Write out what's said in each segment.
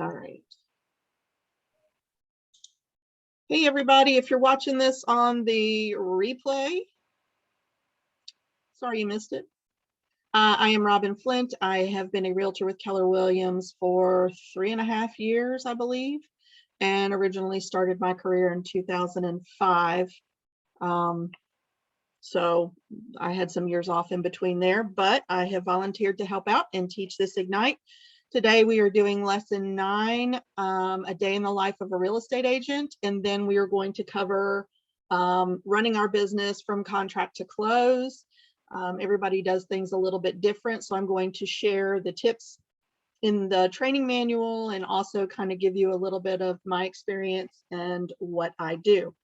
All right. Hey, everybody, if you're watching this on the replay, sorry you missed it. I am Robin Flint. I have been a realtor with Keller Williams for 3.5 years, I believe, and originally started my career in 2005. So I had some years off in between there, but I have volunteered to help out and teach this Ignite. Today we are doing lesson 9, a day in the life of a real estate agent, and then we are going to cover running our business from contract to close. Everybody does things a little bit different, so I'm going to share the tips in the training manual and also kind of give you a little bit of my experience and what I do.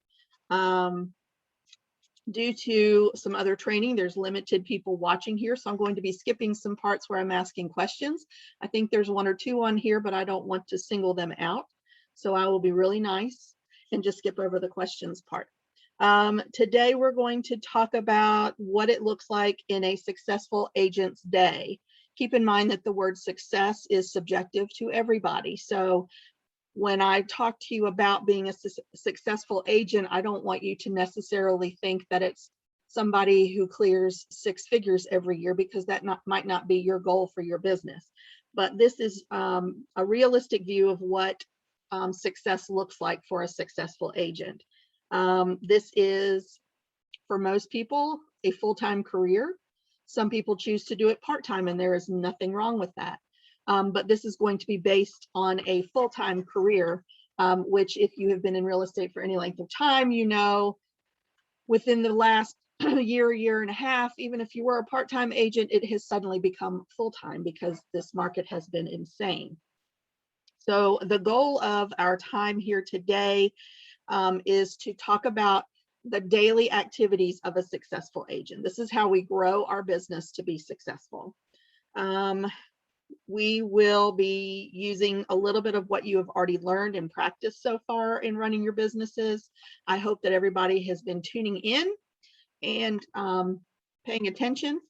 Due to some other training, there's limited people watching here, so I'm going to be skipping some parts where I'm asking questions. I think there's 1 or 2 on here, but I don't want to single them out. So I will be really nice and just skip over the questions part. Today, we're going to talk about what it looks like in a successful agent's day. Keep in mind that the word success is subjective to everybody. So when I talk to you about being a successful agent, I don't want you to necessarily think that it's somebody who clears 6 figures every year, because that might not be your goal for your business. But this is a realistic view of what success looks like for a successful agent. This is, for most people, a full-time career. Some people choose to do it part-time, and there is nothing wrong with that. But this is going to be based on a full-time career, which, if you have been in real estate for any length of time, you know, within the last year and a half, even if you were a part-time agent, it has suddenly become full-time because this market has been insane. So the goal of our time here today is to talk about the daily activities of a successful agent. This is how we grow our business to be successful. We will be using a little bit of what you have already learned and practiced so far in running your businesses. I hope that everybody has been tuning in and paying attention.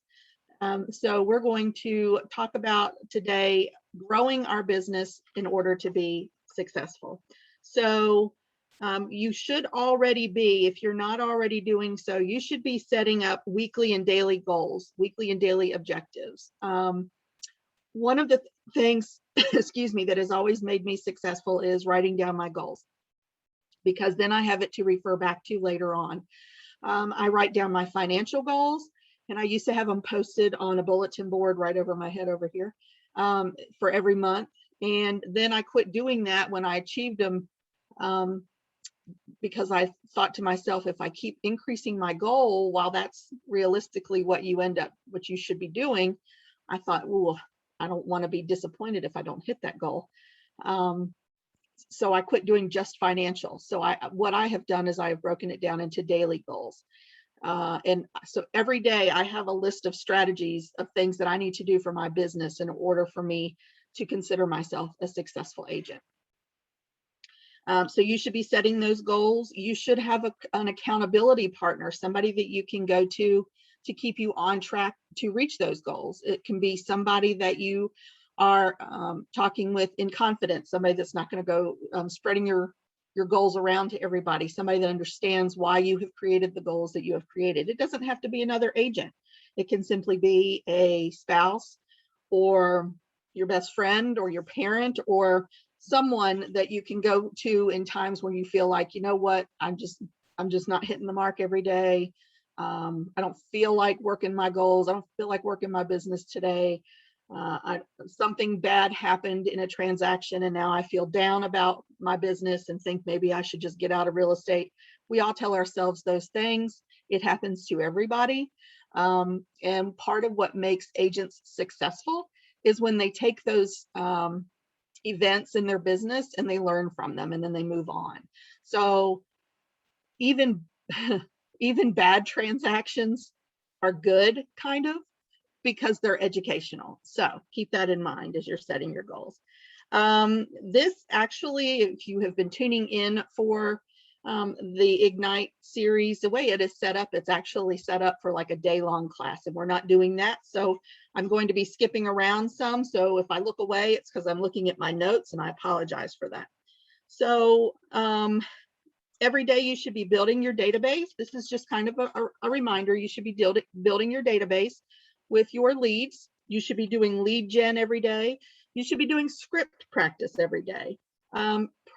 So we're going to talk about today growing our business in order to be successful. So you should already be, if you're not already doing so, you should be setting up weekly and daily goals, weekly and daily objectives. One of the things, excuse me, that has always made me successful is writing down my goals, because then I have it to refer back to later on. I write down my financial goals, and I used to have them posted on a bulletin board right over my head over here for every month. And then I quit doing that when I achieved them, because I thought to myself, if I keep increasing my goal, while that's realistically what you should be doing, I thought, oh, I don't want to be disappointed if I don't hit that goal. So I quit doing just financial. So what I have done is I have broken it down into daily goals. And so every day I have a list of strategies of things that I need to do for my business in order for me to consider myself a successful agent. So you should be setting those goals. You should have an accountability partner, somebody that you can go to keep you on track to reach those goals. It can be somebody that you are talking with in confidence, somebody that's not going to go spreading your goals around to everybody, somebody that understands why you have created the goals that you have created. It doesn't have to be another agent. It can simply be a spouse or your best friend or your parent or someone that you can go to in times when you feel like, you know what, I'm just not hitting the mark every day. I don't feel like working my goals. I don't feel like working my business today. Something bad happened in a transaction, and now I feel down about my business and think maybe I should just get out of real estate. We all tell ourselves those things. It happens to everybody. And part of what makes agents successful is when they take those events in their business and they learn from them and then they move on. So even bad transactions are good, kind of, because they're educational. So keep that in mind as you're setting your goals. This actually, if you have been tuning in for The Ignite series, the way it is set up, it's actually set up for like a day-long class, and we're not doing that. So I'm going to be skipping around some. So if I look away, it's because I'm looking at my notes, and I apologize for that. So every day you should be building your database. This is just kind of a reminder. You should be building your database with your leads. You should be doing lead gen every day. You should be doing script practice every day.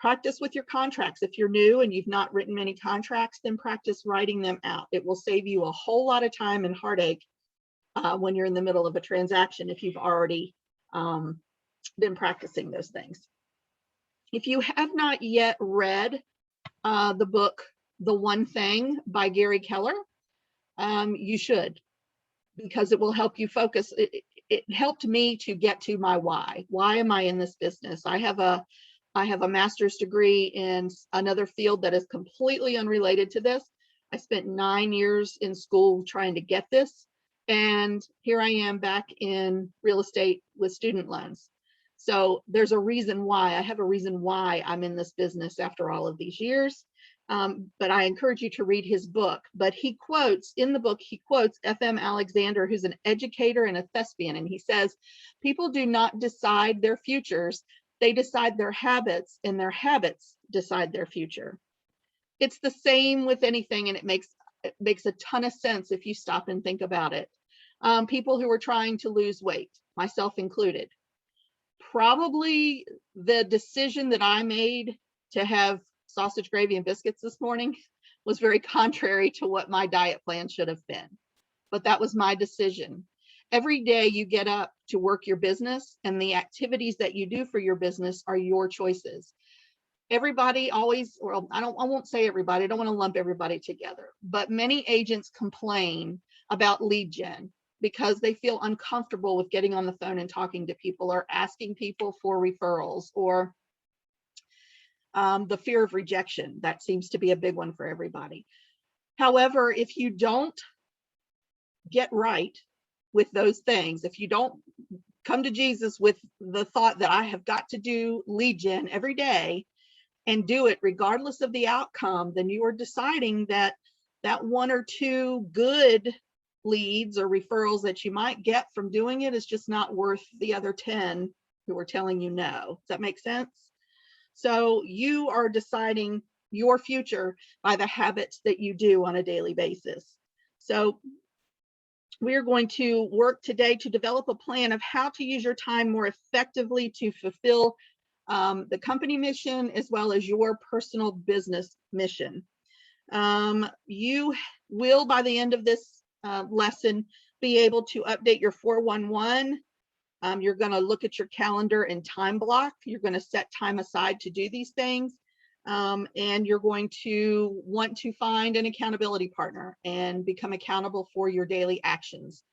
Practice with your contracts. If you're new and you've not written many contracts, then practice writing them out. It will save you a whole lot of time and heartache when you're in the middle of a transaction if you've already been practicing those things. If you have not yet read the book, The One Thing by Gary Keller, you should, because it will help you focus. It helped me to get to my why. Why am I in this business? I have a master's degree in another field that is completely unrelated to this. I spent 9 years in school trying to get this, and here I am back in real estate with student loans. So there's a reason why. I have a reason why I'm in this business after all of these years. But I encourage you to read his book. But he quotes, in the book, he quotes F.M. Alexander, who's an educator and a thespian. And he says, people do not decide their futures. They decide their habits, and their habits decide their future. It's the same with anything, and it makes a ton of sense if you stop and think about it. People who are trying to lose weight, myself included, probably the decision that I made to have sausage, gravy, and biscuits this morning was very contrary to what my diet plan should have been. But that was my decision. Every day you get up to work your business, and the activities that you do for your business are your choices. Everybody always, well, I won't say everybody, I don't want to lump everybody together, but many agents complain about lead gen because they feel uncomfortable with getting on the phone and talking to people or asking people for referrals, or the fear of rejection. That seems to be a big one for everybody. However, if you don't get right with those things, if you don't come to Jesus with the thought that I have got to do lead gen every day and do it regardless of the outcome, then you are deciding that that 1 or 2 good leads or referrals that you might get from doing it is just not worth the other 10 who are telling you no. Does that make sense? So you are deciding your future by the habits that you do on a daily basis. So we are going to work today to develop a plan of how to use your time more effectively to fulfill the company mission as well as your personal business mission. You will, by the end of this lesson, be able to update your 411. You're going to look at your calendar and time block. You're going to set time aside to do these things. And you're going to want to find an accountability partner and become accountable for your daily actions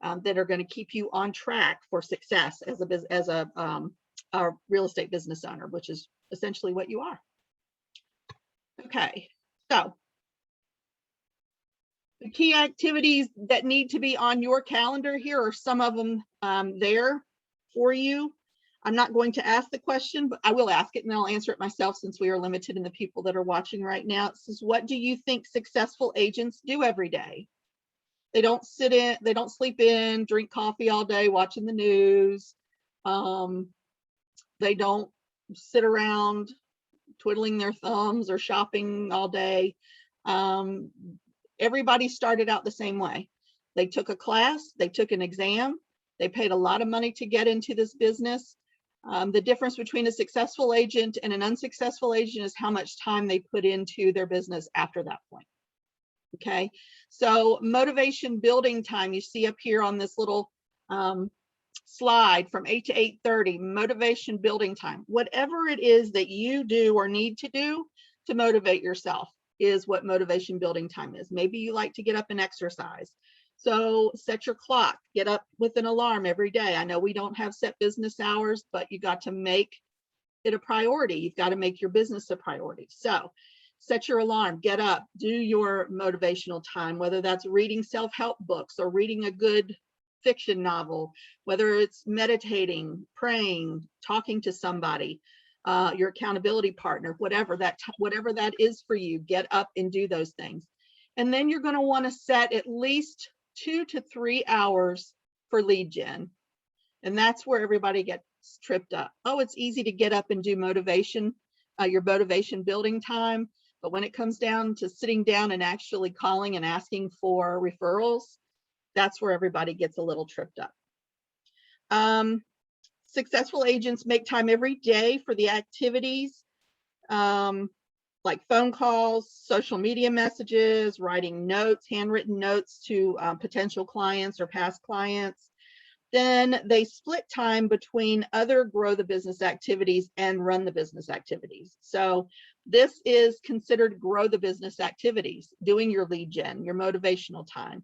that are going to keep you on track for success as a real estate business owner, which is essentially what you are. Okay, so the key activities that need to be on your calendar, here are some of them there for you. I'm not going to ask the question, but I will ask it, and I'll answer it myself since we are limited in the people that are watching right now. It says, what do you think successful agents do every day? They don't sit in, they don't sleep in, drink coffee all day watching the news. They don't sit around twiddling their thumbs or shopping all day. Everybody started out the same way. They took a class, they took an exam, they paid a lot of money to get into this business. The difference between a successful agent and an unsuccessful agent is how much time they put into their business after that point. Okay, so motivation building time, you see up here on this little slide from 8 to 8:30, motivation building time. Whatever it is that you do or need to do to motivate yourself is what motivation building time is. Maybe you like to get up and exercise. So set your clock, get up with an alarm every day. I know we don't have set business hours, but you got to make it a priority. You've got to make your business a priority. So set your alarm, get up, do your motivational time, whether that's reading self-help books or reading a good fiction novel, whether it's meditating, praying, talking to somebody. your accountability partner, whatever that is for you. Get up and do those things. And then you're going to want to set at least 2 to 3 hours for lead gen. And that's where everybody gets tripped up. Oh, it's easy to get up and do motivation, your motivation building time. But when it comes down to sitting down and actually calling and asking for referrals, that's where everybody gets a little tripped up. Successful agents make time every day for the activities, like phone calls, social media messages, writing notes, handwritten notes to potential clients or past clients. Then they split time between other grow the business activities and run the business activities. So this is considered grow the business activities, doing your lead gen, your motivational time.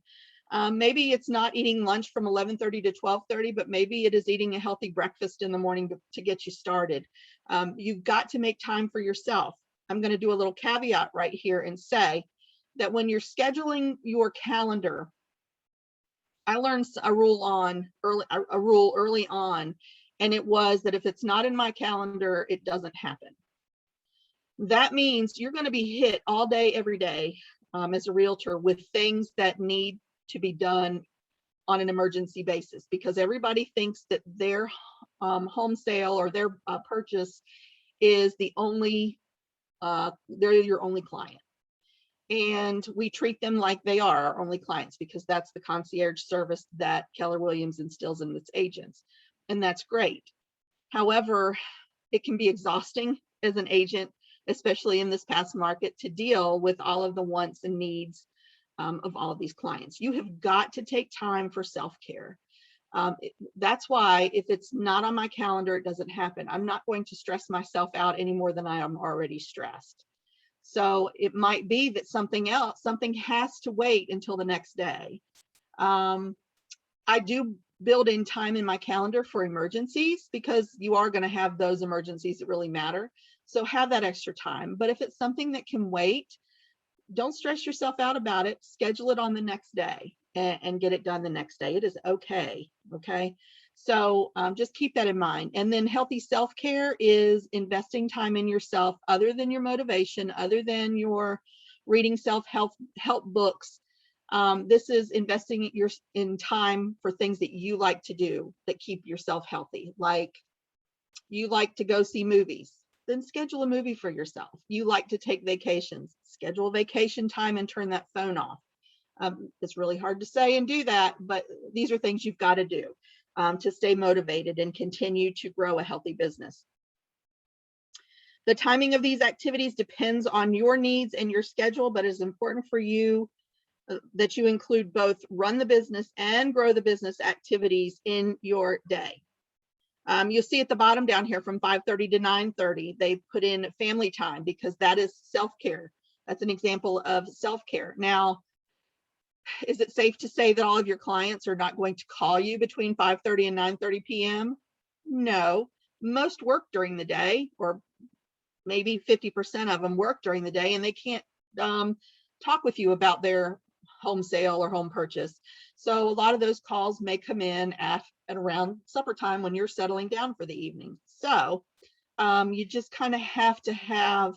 Maybe it's not eating lunch from 11:30 to 12:30, but maybe it is eating a healthy breakfast in the morning to get you started. You've got to make time for yourself. I'm going to do a little caveat right here and say that when you're scheduling your calendar, I learned a rule early on, and it was that if it's not in my calendar, it doesn't happen. That means you're going to be hit all day, every day, as a realtor with things that need to be done on an emergency basis, because everybody thinks that their home sale or their purchase is the only, they're your only client. And we treat them like they are our only clients, because that's the concierge service that Keller Williams instills in its agents. And that's great. However, it can be exhausting as an agent, especially in this past market, to deal with all of the wants and needs of all of these clients. You have got to take time for self-care. That's why if it's not on my calendar, it doesn't happen. I'm not going to stress myself out any more than I am already stressed. So it might be that something has to wait until the next day. I do build in time in my calendar for emergencies, because you are going to have those emergencies that really matter. So have that extra time. But if it's something that can wait, don't stress yourself out about it. Schedule it on the next day and get it done the next day. It is okay. Okay. So just keep that in mind. And then healthy self-care is investing time in yourself, other than your motivation, other than your reading self-help books. This is investing in time for things that you like to do that keep yourself healthy. Like you like to go see movies, then schedule a movie for yourself. You like to take vacations, schedule vacation time and turn that phone off. It's really hard to say and do that, but these are things you've got to do to stay motivated and continue to grow a healthy business. The timing of these activities depends on your needs and your schedule, but it's important for you that you include both run the business and grow the business activities in your day. You'll see at the bottom down here from 5:30 to 9:30, they put in family time, because that is self-care. That's an example of self-care. Now, is it safe to say that all of your clients are not going to call you between 5:30 and 9:30 p.m.? No, most work during the day, or maybe 50% of them work during the day, and they can't talk with you about their home sale or home purchase. So a lot of those calls may come in at around supper time when you're settling down for the evening. So you just kind of have to have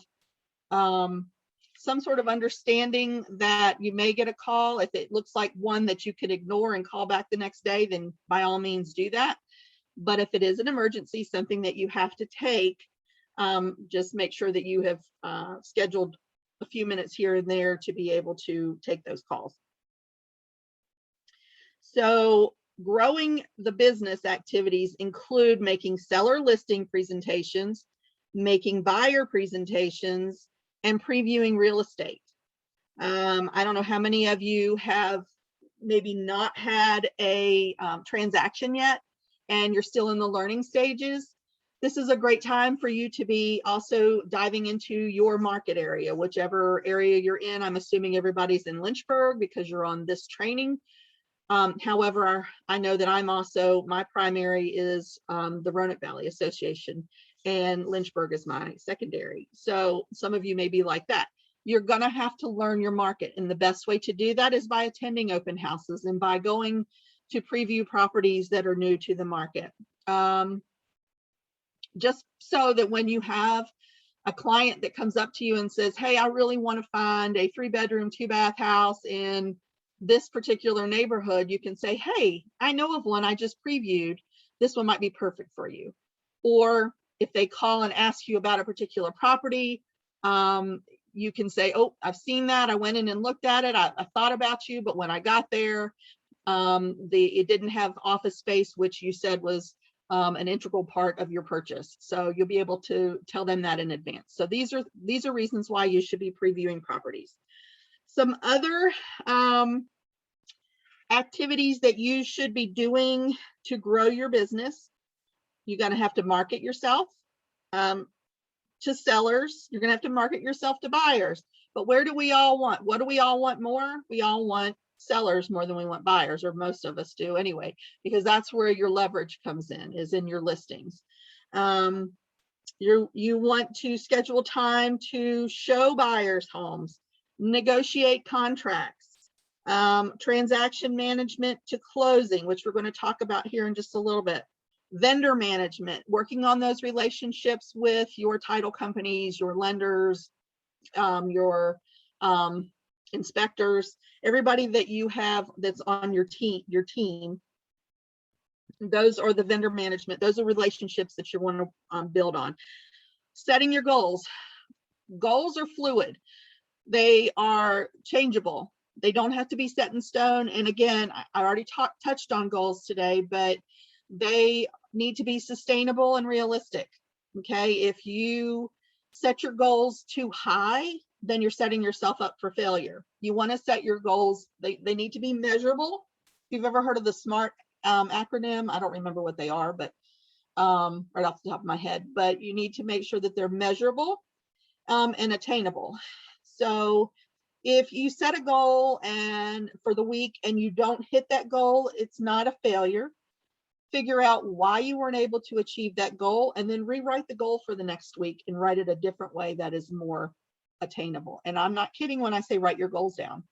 some sort of understanding that you may get a call. If it looks like one that you could ignore and call back the next day, then by all means do that. But if it is an emergency, something that you have to take, just make sure that you have scheduled a few minutes here and there to be able to take those calls. So growing the business activities include making seller listing presentations, making buyer presentations, and previewing real estate. I don't know how many of you have maybe not had a transaction yet, and you're still in the learning stages. This is a great time for you to be also diving into your market area, whichever area you're in. I'm assuming everybody's in Lynchburg because you're on this training. However, I know that I'm also, my primary is the Roanoke Valley Association, and Lynchburg is my secondary. So some of you may be like that. You're going to have to learn your market, and the best way to do that is by attending open houses and by going to preview properties that are new to the market. just so that when you have a client that comes up to you and says, hey, I really want to find a 3-bedroom, 2-bath house in this particular neighborhood, you can say, hey, I know of one I just previewed. This one might be perfect for you. Or if they call and ask you about a particular property, you can say, oh, I've seen that. I went in and looked at it. I thought about you, but when I got there, it didn't have office space, which you said was an integral part of your purchase. So you'll be able to tell them that in advance. So these are reasons why you should be previewing properties. Some other activities that you should be doing to grow your business. You're going to have to market yourself to sellers. You're going to have to market yourself to buyers. But where do we all want? What do we all want more? We all want sellers more than we want buyers, or most of us do anyway, because that's where your leverage comes in, is in your listings. You want to schedule time to show buyers homes, negotiate contracts, transaction management to closing, which we're going to talk about here in just a little bit. Vendor management, working on those relationships with your title companies, your lenders, your inspectors, everybody that you have that's on your team. Those are the vendor management. Those are relationships that you want to build on. Setting your goals. Goals are fluid. They are changeable. They don't have to be set in stone. And again, I already touched on goals today, but they need to be sustainable and realistic. Okay, if you set your goals too high, then you're setting yourself up for failure. You want to set your goals, they need to be measurable. If you've ever heard of the SMART acronym, I don't remember what they are, but right off the top of my head, but you need to make sure that they're measurable and attainable. So if you set a goal and for the week and you don't hit that goal, it's not a failure. Figure out why you weren't able to achieve that goal, and then rewrite the goal for the next week and write it a different way that is more attainable. And I'm not kidding when I say write your goals down.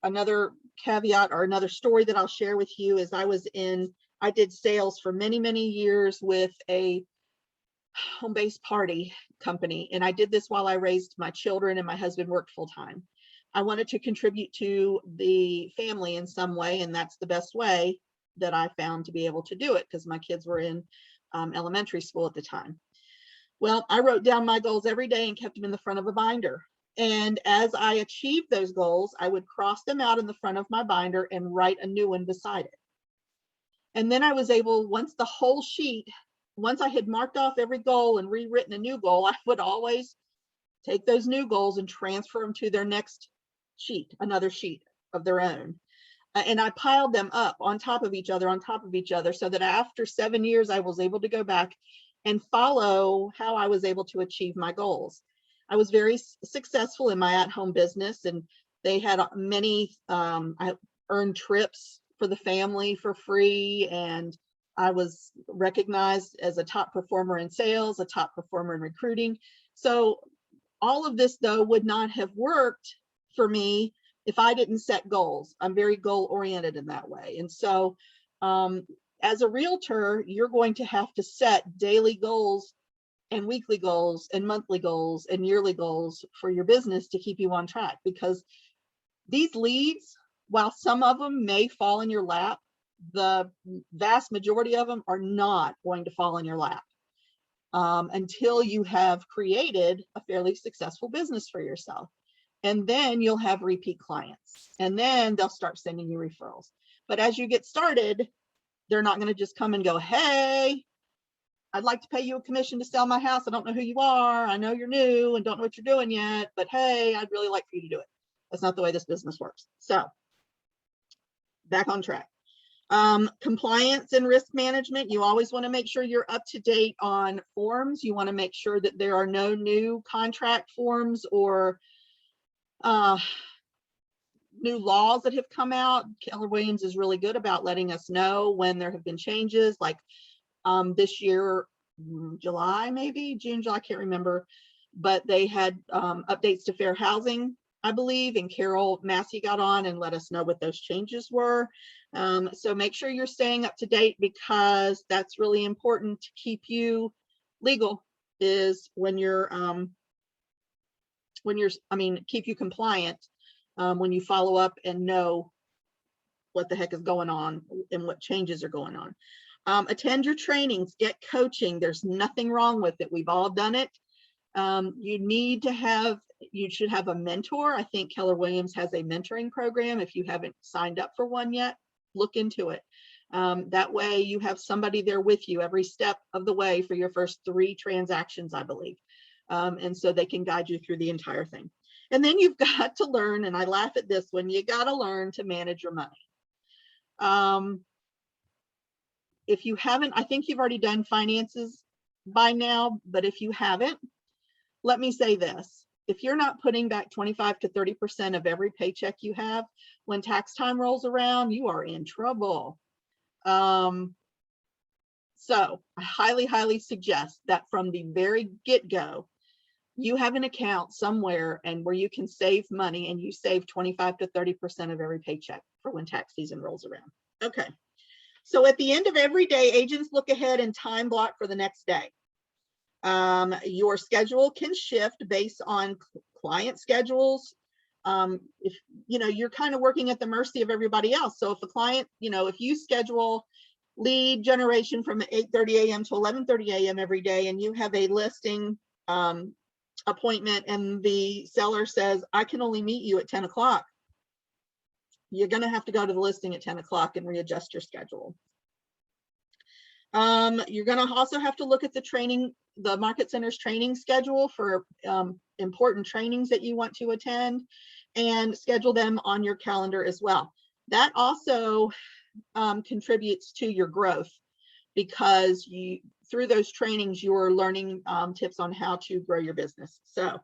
Another caveat or another story that I'll share with you is I did sales for many, many years with a home-based party company. And I did this while I raised my children and my husband worked full-time. I wanted to contribute to the family in some way, and that's the best way that I found to be able to do it, because my kids were in elementary school at the time. Well, I wrote down my goals every day and kept them in the front of a binder. And as I achieved those goals, I would cross them out in the front of my binder and write a new one beside it. And then I was able, once I had marked off every goal and rewritten a new goal, I would always take those new goals and transfer them to their next sheet, another sheet of their own. And I piled them up on top of each other, so that after 7 years, I was able to go back and follow how I was able to achieve my goals. I was very successful in my at-home business, and they had many, I earned trips for the family for free, and I was recognized as a top performer in sales, a top performer in recruiting. So all of this, though, would not have worked for me if I didn't set goals. I'm very goal oriented in that way. And so as a realtor, you're going to have to set daily goals and weekly goals and monthly goals and yearly goals for your business to keep you on track, because these leads, while some of them may fall in your lap, the vast majority of them are not going to fall in your lap until you have created a fairly successful business for yourself. And then you'll have repeat clients, and then they'll start sending you referrals. But as you get started, they're not going to just come and go, hey, I'd like to pay you a commission to sell my house. I don't know who you are. I know you're new and don't know what you're doing yet, but hey, I'd really like for you to do it. That's not the way this business works. So back on track. Compliance and risk management. You always want to make sure you're up to date on forms. You want to make sure that there are no new contract forms or new laws that have come out. Keller Williams is really good about letting us know when there have been changes, like this year, July, maybe June, July, I can't remember, but they had updates to fair housing I believe, and Carol Massey got on and let us know what those changes were. So make sure you're staying up to date, because that's really important to keep you legal, is when you're, keep you compliant, when you follow up and know what the heck is going on and what changes are going on. Attend your trainings, get coaching. There's nothing wrong with it. We've all done it. You should have a mentor. I think Keller Williams has a mentoring program. If you haven't signed up for one yet, look into it. That way you have somebody there with you every step of the way for your first 3 transactions, I believe. And so they can guide you through the entire thing. And then you've got to learn, and I laugh at this one, you got to learn to manage your money. If you haven't, I think you've already done finances by now, but if you haven't, let me say this. If you're not putting back 25 to 30% of every paycheck you have, when tax time rolls around, you are in trouble. So I highly, highly suggest that from the very get-go, you have an account somewhere and where you can save money, and you save 25 to 30% of every paycheck for when tax season rolls around. Okay. So at the end of every day, agents look ahead and time block for the next day. Your schedule can shift based on client schedules. If you're kind of working at the mercy of everybody else. So if a client, if you schedule lead generation from 8:30 a.m. to 11:30 a.m. every day, and you have a listing appointment, and the seller says, I can only meet you at 10 o'clock, you're going to have to go to the listing at 10 o'clock and readjust your schedule. You're going to also have to look at the Market Center's training schedule for important trainings that you want to attend, and schedule them on your calendar as well. That also contributes to your growth, because through those trainings, you're learning tips on how to grow your business. So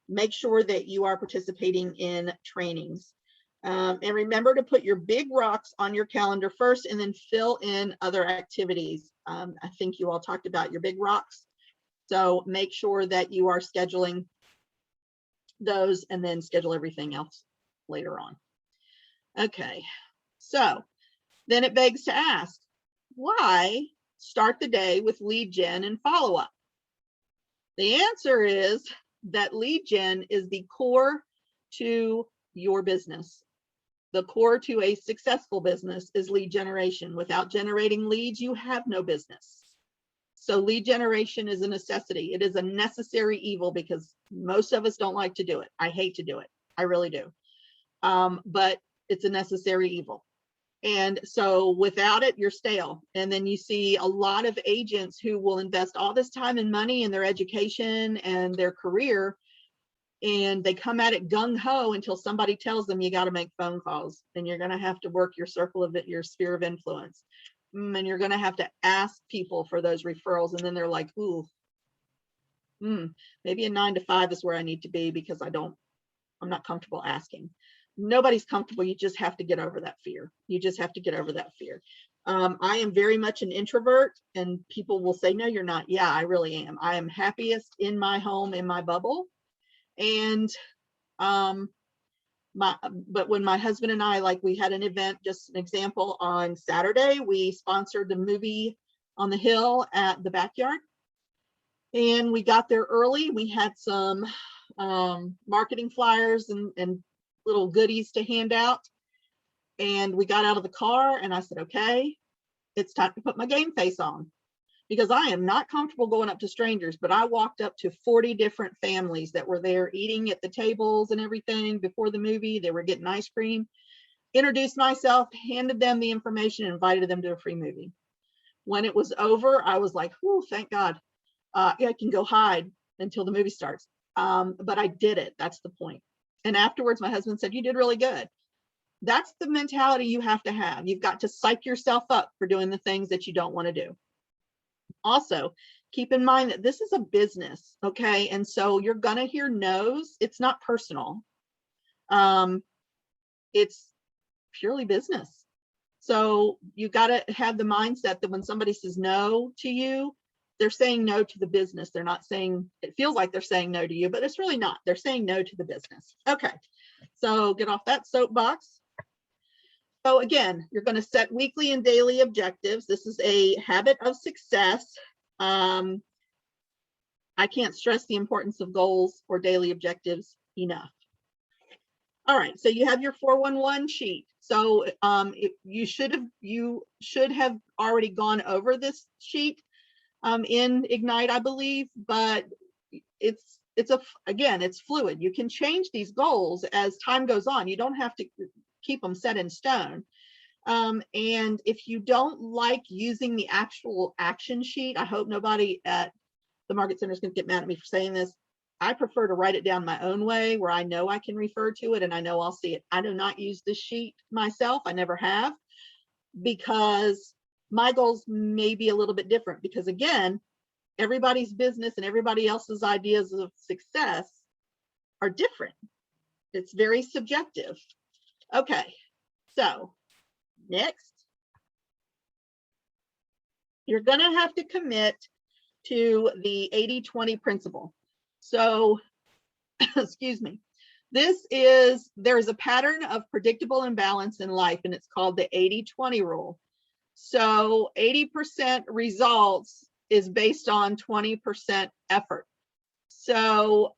make sure that you are participating in trainings. And remember to put your big rocks on your calendar first, and then fill in other activities. I think you all talked about your big rocks. So make sure that you are scheduling those, and then schedule everything else later on. Okay, so then it begs to ask, why start the day with lead gen and follow-up? The answer is that lead gen is the core to your business. The core to a successful business is lead generation. Without generating leads, you have no business. So lead generation is a necessity. It is a necessary evil, because most of us don't like to do it. I hate to do it. I really do. But it's a necessary evil. And so without it, you're stale. And then you see a lot of agents who will invest all this time and money in their education and their career, and they come at it gung-ho until somebody tells them you got to make phone calls, and you're going to have to work your your sphere of influence, and you're going to have to ask people for those referrals. And then they're like, ooh, maybe a 9 to 5 is where I need to be, because I'm not comfortable asking. Nobody's comfortable. You just have to get over that fear. You just have to get over that fear. I am very much an introvert, and people will say, no, you're not. Yeah, I really am. I am happiest in my home, in my bubble. And but when my husband and I, we had an event, just an example, on Saturday, we sponsored the movie on the hill at the backyard, and we got there early. We had some marketing flyers and little goodies to hand out, and we got out of the car, and I said, okay, it's time to put my game face on, because I am not comfortable going up to strangers. But I walked up to 40 different families that were there eating at the tables and everything before the movie. They were getting ice cream, introduced myself, handed them the information, and invited them to a free movie. When it was over, I was like, oh, thank God. I can go hide until the movie starts. But I did it. That's the point. And afterwards, my husband said, you did really good. That's the mentality you have to have. You've got to psych yourself up for doing the things that you don't want to do. Also, keep in mind that this is a business, okay? And so you're going to hear no's. It's not personal. It's purely business. So you got to have the mindset that when somebody says no to you, they're saying no to the business. They're not saying, it feels like they're saying no to you, but it's really not. They're saying no to the business. Okay. So get off that soapbox. So again, you're going to set weekly and daily objectives. This is a habit of success. I can't stress the importance of goals or daily objectives enough. All right, so you have your 411 sheet. So you should have already gone over this sheet in Ignite, I believe, but it's fluid. You can change these goals as time goes on. You don't have to keep them set in stone. And if you don't like using the actual action sheet, I hope nobody at the Market Center is going to get mad at me for saying this. I prefer to write it down my own way where I know I can refer to it and I know I'll see it. I do not use this sheet myself. I never have, because my goals may be a little bit different, because again, everybody's business and everybody else's ideas of success are different. It's very subjective. Okay, so next, you're going to have to commit to the 80-20 principle. So, excuse me, there's a pattern of predictable imbalance in life, and it's called the 80-20 rule. So 80% results is based on 20% effort. So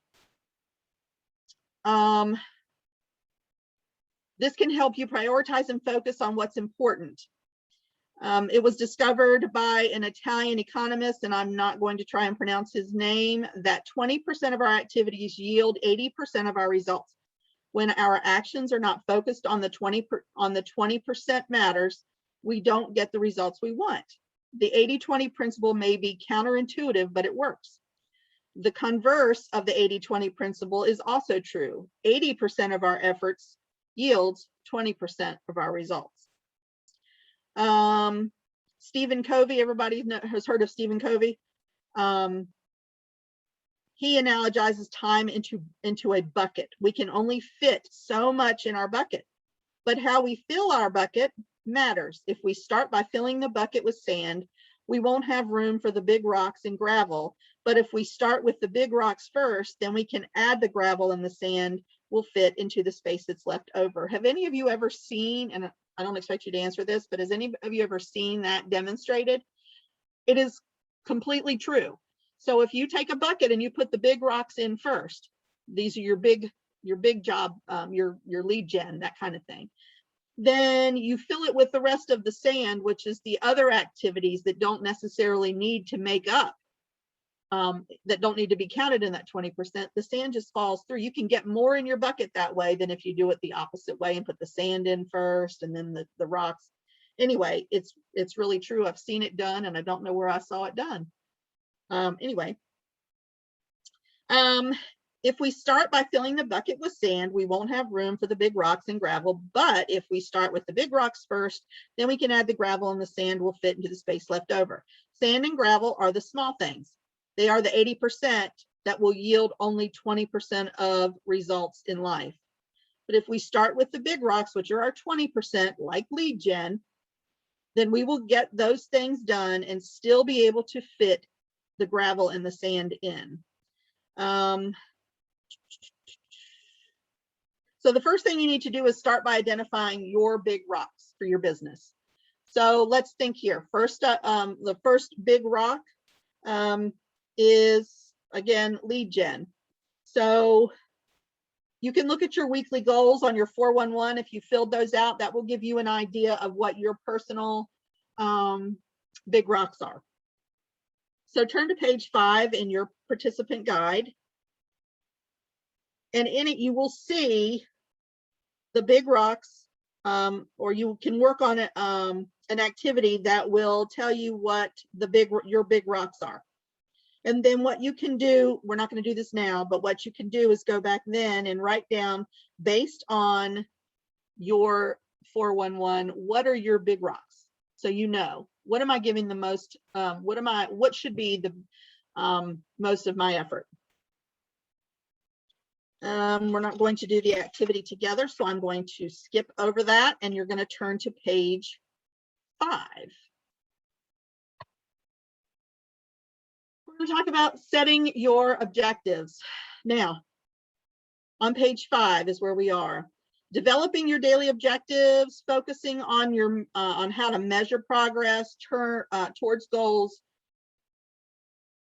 this can help you prioritize and focus on what's important. It was discovered by an Italian economist, and I'm not going to try and pronounce his name, that 20% of our activities yield 80% of our results. When our actions are not focused on the 20% matters, we don't get the results we want. The 80-20 principle may be counterintuitive, but it works. The converse of the 80-20 principle is also true. 80% of our efforts yields 20% of our results. Stephen Covey, everybody has heard of Stephen Covey. He analogizes time into a bucket. We can only fit so much in our bucket, but how we fill our bucket matters. If we start by filling the bucket with sand, we won't have room for the big rocks and gravel. But if we start with the big rocks first, then we can add the gravel, and the sand will fit into the space that's left over. Have any of you ever seen, and I don't expect you to answer this, but has any of you ever seen that demonstrated? It is completely true. So if you take a bucket and you put the big rocks in first, these are your big job, your lead gen, that kind of thing. Then you fill it with the rest of the sand, which is the other activities that don't necessarily need to make up, that don't need to be counted in that 20%. The sand just falls through. You can get more in your bucket that way than if you do it the opposite way and put the sand in first and then the rocks. Anyway, it's really true. I've seen it done, and I don't know where I saw it done. Anyway, if we start by filling the bucket with sand, we won't have room for the big rocks and gravel. But if we start with the big rocks first, then we can add the gravel, and the sand will fit into the space left over. Sand and gravel are the small things. They are the 80% that will yield only 20% of results in life. But if we start with the big rocks, which are our 20%, like lead gen, then we will get those things done and still be able to fit the gravel and the sand in. So the first thing you need to do is start by identifying your big rocks for your business. So let's think here. First, the first big rock is, again, lead gen. So you can look at your weekly goals on your 411. If you filled those out, that will give you an idea of what your personal big rocks are. So turn to page 5 in your participant guide. And in it, you will see the big rocks, or you can work on it, an activity that will tell you what your big rocks are. And then what you can do, we're not going to do this now, but what you can do is go back then and write down, based on your 411, what are your big rocks? So you know, what am I giving the most, what should be the most of my effort? We're not going to do the activity together, so I'm going to skip over that, and you're going to turn to page 5. We're going to talk about setting your objectives. Now, On page 5 is where we are. Developing your daily objectives, focusing on your on how to measure progress towards goals.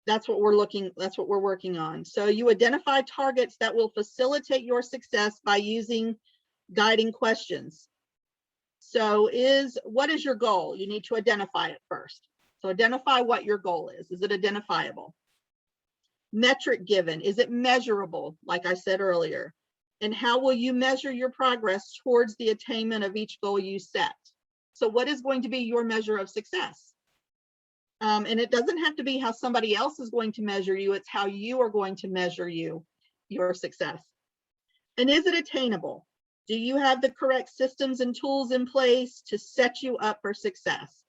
That's what we're working on. So you identify targets that will facilitate your success by using guiding questions. So what is your goal? You need to identify it first. So identify what your goal is. Is it identifiable? Metric given, is it measurable, like I said earlier? And how will you measure your progress towards the attainment of each goal you set? So what is going to be your measure of success? And it doesn't have to be how somebody else is going to measure you, it's how you are going to measure your success. And is it attainable? Do you have the correct systems and tools in place to set you up for success?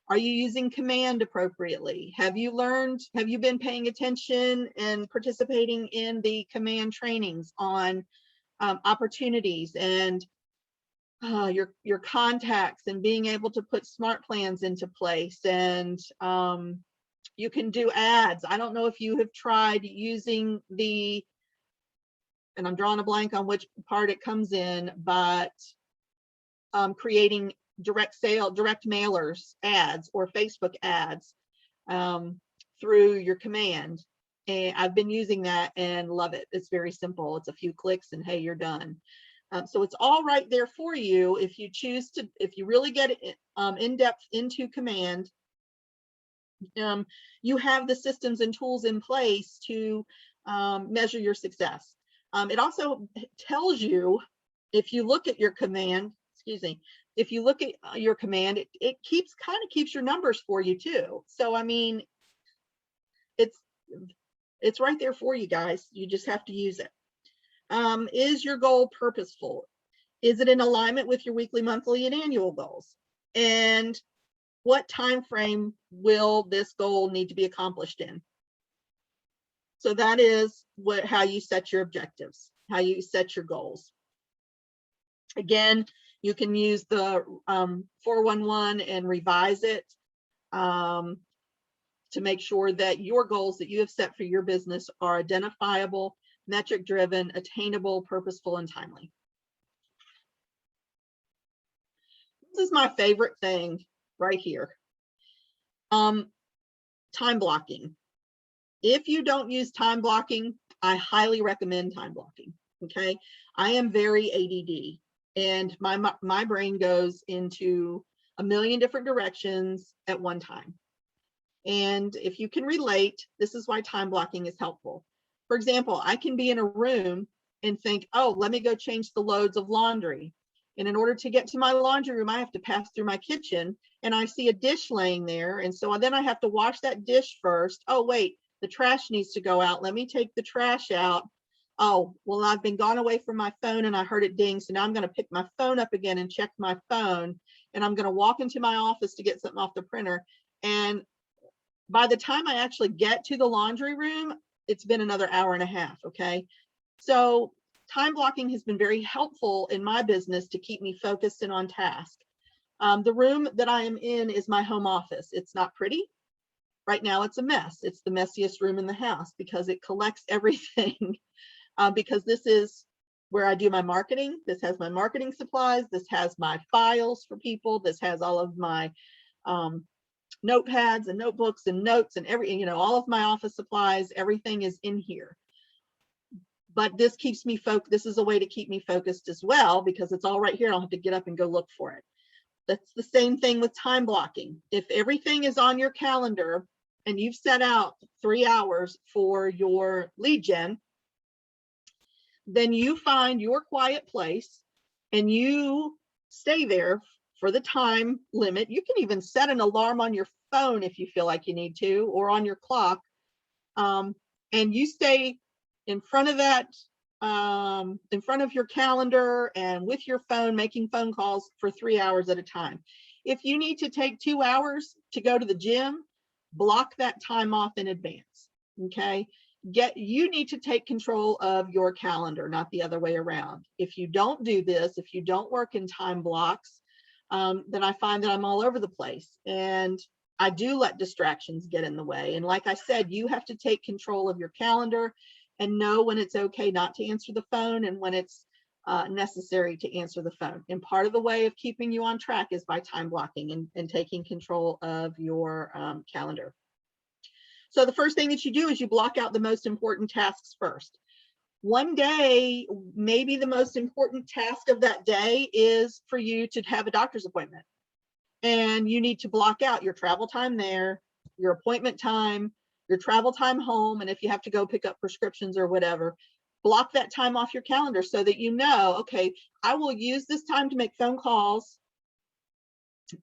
Are you using command appropriately? Have you been paying attention and participating in the command trainings on opportunities and your contacts and being able to put smart plans into place? And you can do ads. I don't know if you have tried using and I'm drawing a blank on which part it comes in, but creating direct mailers ads or Facebook ads through your command. And I've been using that and love it. It's very simple. It's a few clicks and hey, you're done. So it's all right there for you if you choose to, if you really get in depth into command. You have the systems and tools in place to measure your success. It also tells you, if you look at your command, if you look at your command, it kind of keeps your numbers for you too. So, I mean, it's right there for you guys. You just have to use it. Is your goal purposeful? Is it in alignment with your weekly, monthly, and annual goals? And what time frame will this goal need to be accomplished in? So that is how you set your objectives, how you set your goals. Again, you can use the 411 and revise it to make sure that your goals that you have set for your business are identifiable, metric driven, attainable, purposeful, and timely. This is my favorite thing right here. Time blocking. If you don't use time blocking, I highly recommend time blocking. Okay, I am very ADD, and my brain goes into a million different directions at one time. And if you can relate, this is why time blocking is helpful. For example, I can be in a room and think, oh, let me go change the loads of laundry. And in order to get to my laundry room, I have to pass through my kitchen, and I see a dish laying there. And so then I have to wash that dish first. Oh, wait, the trash needs to go out. Let me take the trash out. Oh, well, I've been gone away from my phone and I heard it ding. So now I'm going to pick my phone up again and check my phone. And I'm going to walk into my office to get something off the printer. And by the time I actually get to the laundry room, it's been another hour and a half. Okay. So time blocking has been very helpful in my business to keep me focused and on task. The room that I am in is my home office. It's not pretty. Right now it's a mess. It's the messiest room in the house because it collects everything. Because this is where I do my marketing. This has my marketing supplies. This has my files for people. This has all of my notepads and notebooks and notes and all of my office supplies. Everything is in here. But this keeps me focused. This is a way to keep me focused as well, because it's all right here. I don't have to get up and go look for it. That's the same thing with time blocking. If everything is on your calendar and you've set out 3 hours for your lead gen, then you find your quiet place and you stay there for the time limit. You can even set an alarm on your phone if you feel like you need to, or on your clock. And you stay in front of that, in front of your calendar and with your phone, making phone calls for 3 hours at a time. If you need to take 2 hours to go to the gym, block that time off in advance. Okay. You need to take control of your calendar, not the other way around. If you don't do this, if you don't work in time blocks, then I find that I'm all over the place and I do let distractions get in the way. And like I said, you have to take control of your calendar. and know when it's okay not to answer the phone and when it's necessary to answer the phone. And part of the way of keeping you on track is by time blocking and taking control of your calendar. So the first thing that you do is you block out the most important tasks first. One day, maybe the most important task of that day is for you to have a doctor's appointment. And you need to block out your travel time there, your appointment time, your travel time home, and if you have to go pick up prescriptions or whatever, block that time off your calendar so that you know, okay, I will use this time to make phone calls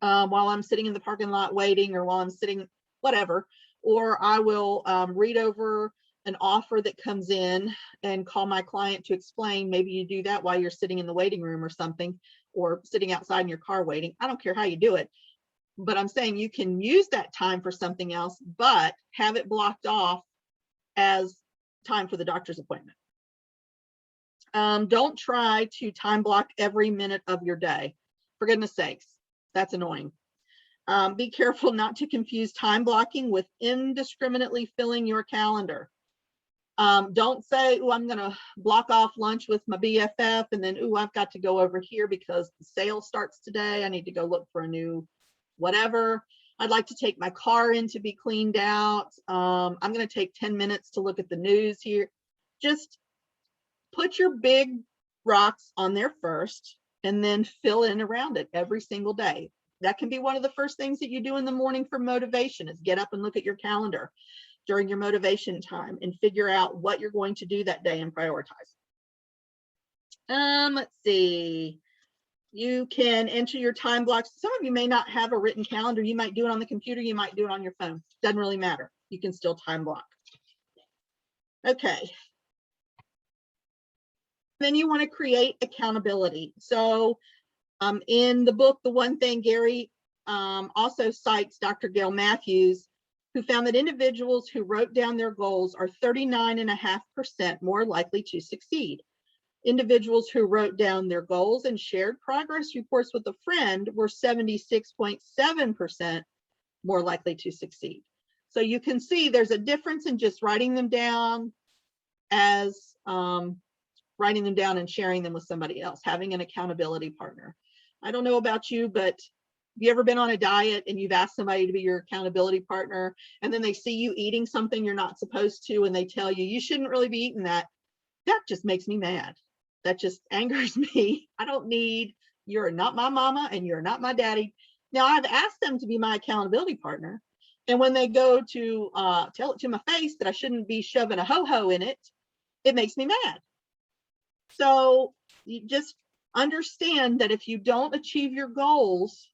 while I'm sitting in the parking lot waiting, or while I'm sitting, whatever, or I will read over an offer that comes in and call my client to explain. Maybe you do that while you're sitting in the waiting room or something, or sitting outside in your car waiting. I don't care how you do it, but I'm saying you can use that time for something else, but have it blocked off as time for the doctor's appointment. Don't try to time block every minute of your day. For goodness sakes, that's annoying. Be careful not to confuse time blocking with indiscriminately filling your calendar. Don't say, oh, I'm going to block off lunch with my BFF, and then, oh, I've got to go over here because the sale starts today. I need to go look for a new whatever. I'd like to take my car in to be cleaned out. I'm going to take 10 minutes to look at the news here. Just put your big rocks on there first and then fill in around it every single day. That can be one of the first things that you do in the morning for motivation, is get up and look at your calendar during your motivation time and figure out what you're going to do that day and prioritize. Let's see. You can enter your time blocks. Some of you may not have a written calendar. You might do it on the computer. You might do it on your phone. Doesn't really matter. You can still time block. Okay. Then you want to create accountability. So in the book, The One Thing, Gary also cites Dr. Gail Matthews, who found that individuals who wrote down their goals are 39.5% more likely to succeed. Individuals who wrote down their goals and shared progress reports with a friend were 76.7% more likely to succeed. So you can see there's a difference in just writing them down as writing them down and sharing them with somebody else, having an accountability partner. I don't know about you, but have you ever been on a diet and you've asked somebody to be your accountability partner, and then they see you eating something you're not supposed to, and they tell you, you shouldn't really be eating that? That just makes me mad. That just angers me. I don't need, you're not my mama and you're not my daddy. Now, I've asked them to be my accountability partner, and when they go to tell it to my face that I shouldn't be shoving a ho-ho in it, it makes me mad. So you just understand that if you don't achieve your goals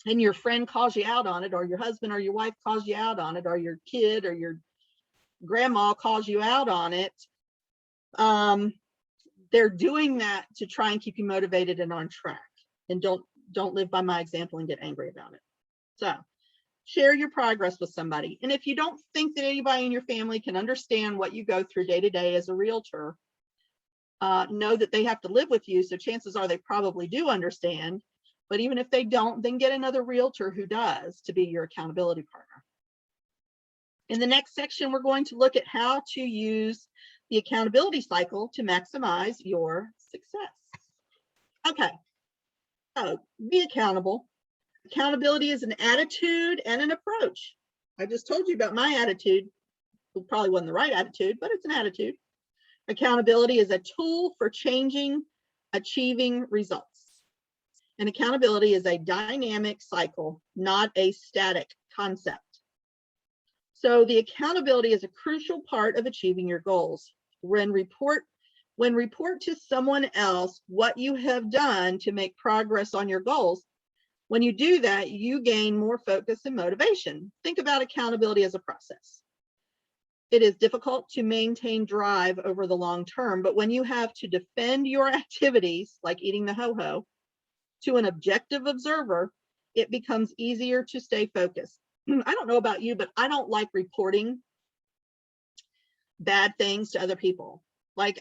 and your friend calls you out on it, or your husband or your wife calls you out on it, or your kid or your grandma calls you out on it, they're doing that to try and keep you motivated and on track. And don't live by my example and get angry about it. So share your progress with somebody. And if you don't think that anybody in your family can understand what you go through day to day as a realtor, know that they have to live with you. So chances are they probably do understand. But even if they don't, then get another realtor who does to be your accountability partner. In the next section, we're going to look at how to use the accountability cycle to maximize your success. Okay, so be accountable. Accountability is an attitude and an approach. I just told you about my attitude. It probably wasn't the right attitude, but it's an attitude. Accountability is a tool for achieving results. And accountability is a dynamic cycle, not a static concept. So the accountability is a crucial part of achieving your goals. When report to someone else what you have done to make progress on your goals, when you do that, you gain more focus and motivation. Think about accountability as a process. It is difficult to maintain drive over the long term, but when you have to defend your activities, like eating the ho-ho, to an objective observer, it becomes easier to stay focused. I don't know about you, but I don't like reporting bad things to other people. Like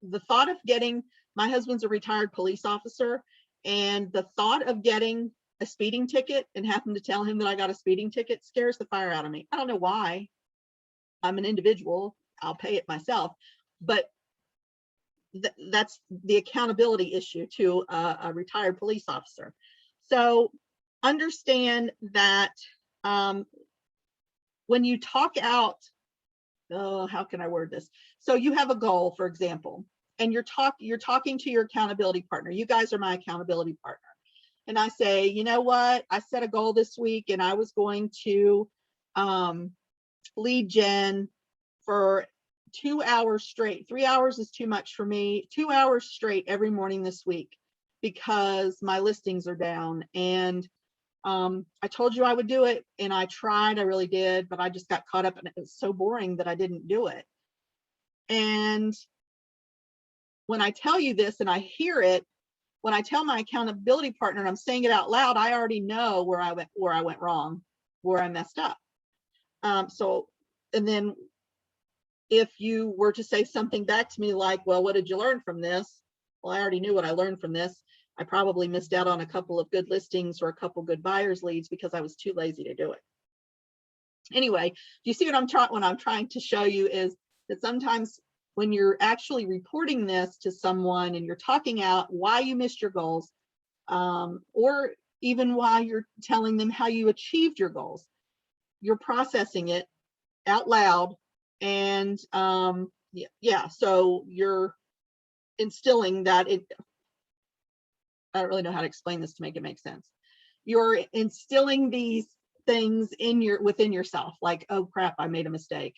the thought of getting, my husband's a retired police officer, and the thought of getting a speeding ticket and having to tell him that I got a speeding ticket scares the fire out of me. I don't know why. I'm an individual. I'll pay it myself. But that's the accountability issue to a retired police officer. So understand that when you talk out, oh, how can I word this? So you have a goal, for example, and you're talking to your accountability partner. You guys are my accountability partner. And I say, you know what? I set a goal this week and I was going to lead gen for 2 hours straight. 3 hours is too much for me. 2 hours straight every morning this week because my listings are down. And I told you I would do it, and I tried, I really did, but I just got caught up and it was so boring that I didn't do it. And when I tell you this and I hear it, when I tell my accountability partner and I'm saying it out loud, I already know where I went wrong, where I messed up. And then if you were to say something back to me like, well, what did you learn from this? Well, I already knew what I learned from this. I probably missed out on a couple of good listings or a couple good buyers leads because I was too lazy to do it. Anyway, you see what I'm trying to show you is that sometimes when you're actually reporting this to someone and you're talking out why you missed your goals, or even why you're telling them how you achieved your goals, you're processing it out loud. And so you're instilling that I don't really know how to explain this to make it make sense. You're instilling these things within yourself, like, oh crap, I made a mistake.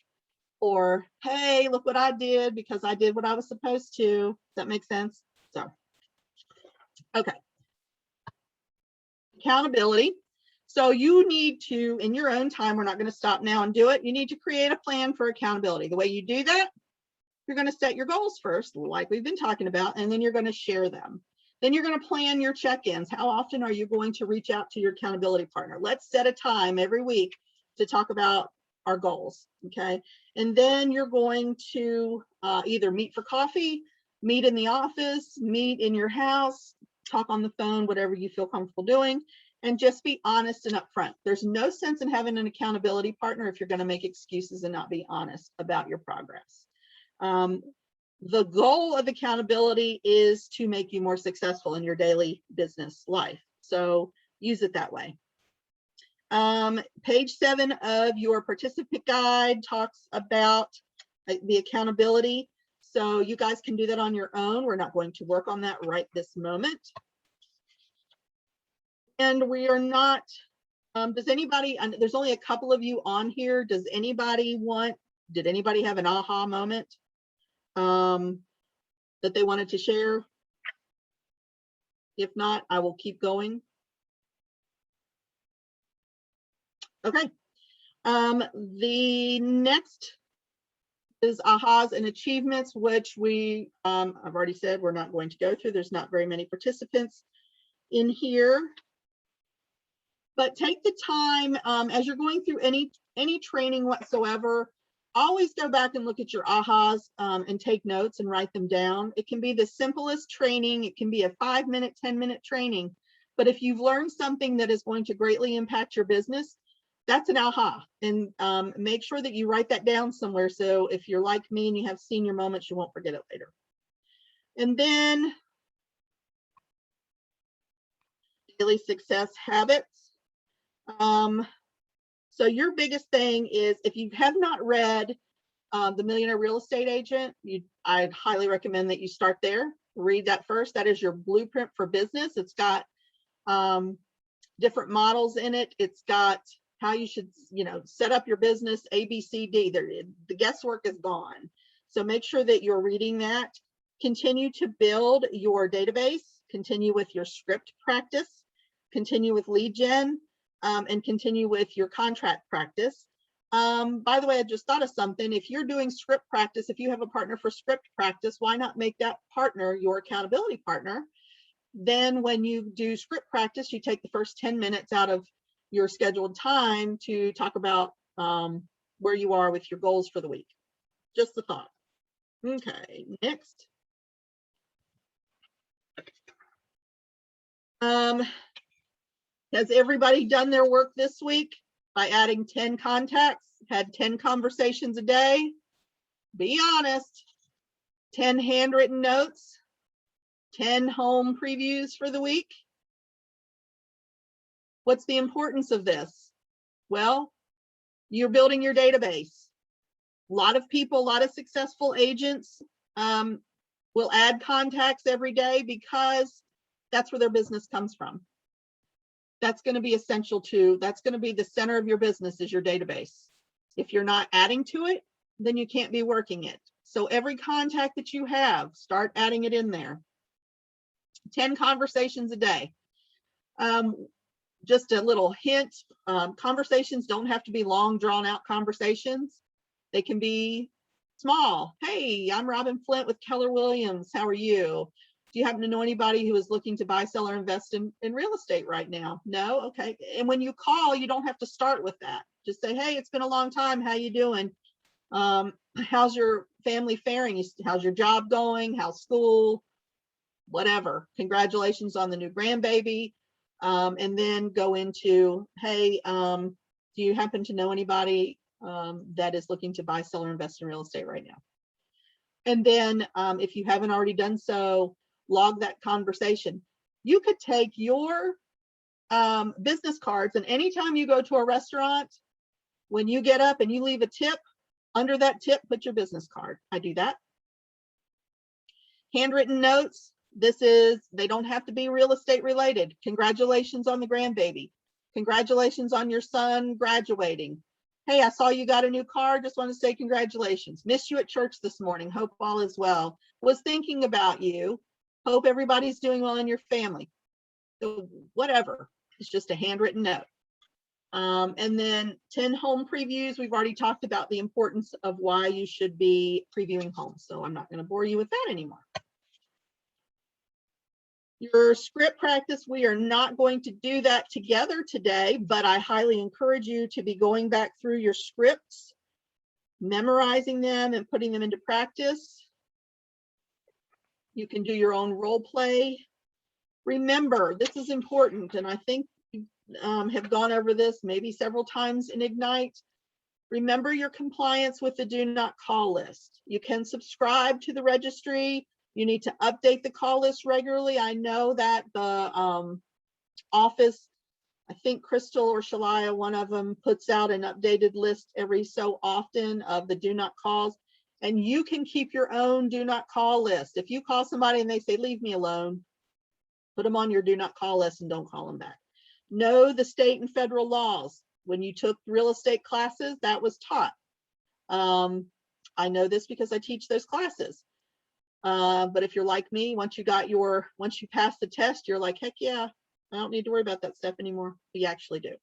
Or, hey, look what I did because I did what I was supposed to. Does that make sense? So, okay. Accountability. So you need to, in your own time, we're not going to stop now and do it. You need to create a plan for accountability. The way you do that, you're going to set your goals first, like we've been talking about, and then you're going to share them. Then you're going to plan your check-ins. How often are you going to reach out to your accountability partner? Let's set a time every week to talk about our goals, okay? And then you're going to either meet for coffee, meet in the office, meet in your house, talk on the phone, whatever you feel comfortable doing, and just be honest and upfront. There's no sense in having an accountability partner if you're going to make excuses and not be honest about your progress. The goal of accountability is to make you more successful in your daily business life. So use it that way. Page 7 of your participant guide talks about the accountability. So you guys can do that on your own. We're not going to work on that right this moment. And we are not, does anybody, and there's only a couple of you on here. Did anybody have an aha moment that they wanted to share? If not, I will keep going. Okay. The next is ahas and achievements, which I've already said we're not going to go through. There's not very many participants in here. But take the time as you're going through any training whatsoever, always go back and look at your ahas and take notes and write them down. It can be the simplest training. It can be a 5-minute, 10-minute training. But if you've learned something that is going to greatly impact your business, that's an aha. And make sure that you write that down somewhere. So if you're like me and you have senior moments, you won't forget it later. And then daily success habits. So your biggest thing is, if you have not read The Millionaire Real Estate Agent, I'd highly recommend that you start there. Read that first. That is your blueprint for business. It's got different models in it. It's got how you should, set up your business, A, B, C, D. The guesswork is gone. So make sure that you're reading that. Continue to build your database. Continue with your script practice. Continue with lead gen. And continue with your contract practice. By the way, I just thought of something. If you're doing script practice, if you have a partner for script practice, why not make that partner your accountability partner? Then when you do script practice, you take the first 10 minutes out of your scheduled time to talk about where you are with your goals for the week. Just a thought. Okay, next. Has everybody done their work this week by adding 10 contacts, had 10 conversations a day? Be honest. 10 handwritten notes, 10 home previews for the week. What's the importance of this? Well, you're building your database. A lot of people, a lot of successful agents will add contacts every day because that's where their business comes from. That's going to be essential too. That's going to be the center of your business, is your database. If you're not adding to it, then you can't be working it. So every contact that you have, start adding it in there. 10 conversations a day. Just a little hint, conversations don't have to be long, drawn out conversations. They can be small. Hey, I'm Robin Flint with Keller Williams. How are you? Do you happen to know anybody who is looking to buy, sell, or invest in real estate right now? No? Okay. And when you call, you don't have to start with that. Just say, hey, it's been a long time. How you doing? How's your family faring? How's your job going? How's school? Whatever. Congratulations on the new grandbaby. And then go into, hey, do you happen to know anybody that is looking to buy, sell, or invest in real estate right now? And then if you haven't already done so, log that conversation. You could take your business cards, and anytime you go to a restaurant, when you get up and you leave a tip, under that tip, put your business card. I do that. Handwritten notes. They don't have to be real estate related. Congratulations on the grandbaby. Congratulations on your son graduating. Hey, I saw you got a new car. Just want to say congratulations. Missed you at church this morning. Hope all is well. Was thinking about you. Hope everybody's doing well in your family. So whatever. It's just a handwritten note. And then 10 home previews. We've already talked about the importance of why you should be previewing homes. So I'm not going to bore you with that anymore. Your script practice, we are not going to do that together today, but I highly encourage you to be going back through your scripts, memorizing them and putting them into practice. You can do your own role play. Remember, this is important, and I think you have gone over this maybe several times in Ignite. Remember your compliance with the do not call list. You can subscribe to the registry. You need to update the call list regularly. I know that the office, I think Crystal or Shalaya, one of them, puts out an updated list every so often of the do not calls. And you can keep your own do not call list. If you call somebody and they say, leave me alone, put them on your do not call list and don't call them back. Know the state and federal laws. When you took real estate classes, that was taught. I know this because I teach those classes. But if you're like me, once you pass the test, you're like, heck yeah, I don't need to worry about that stuff anymore. You actually do.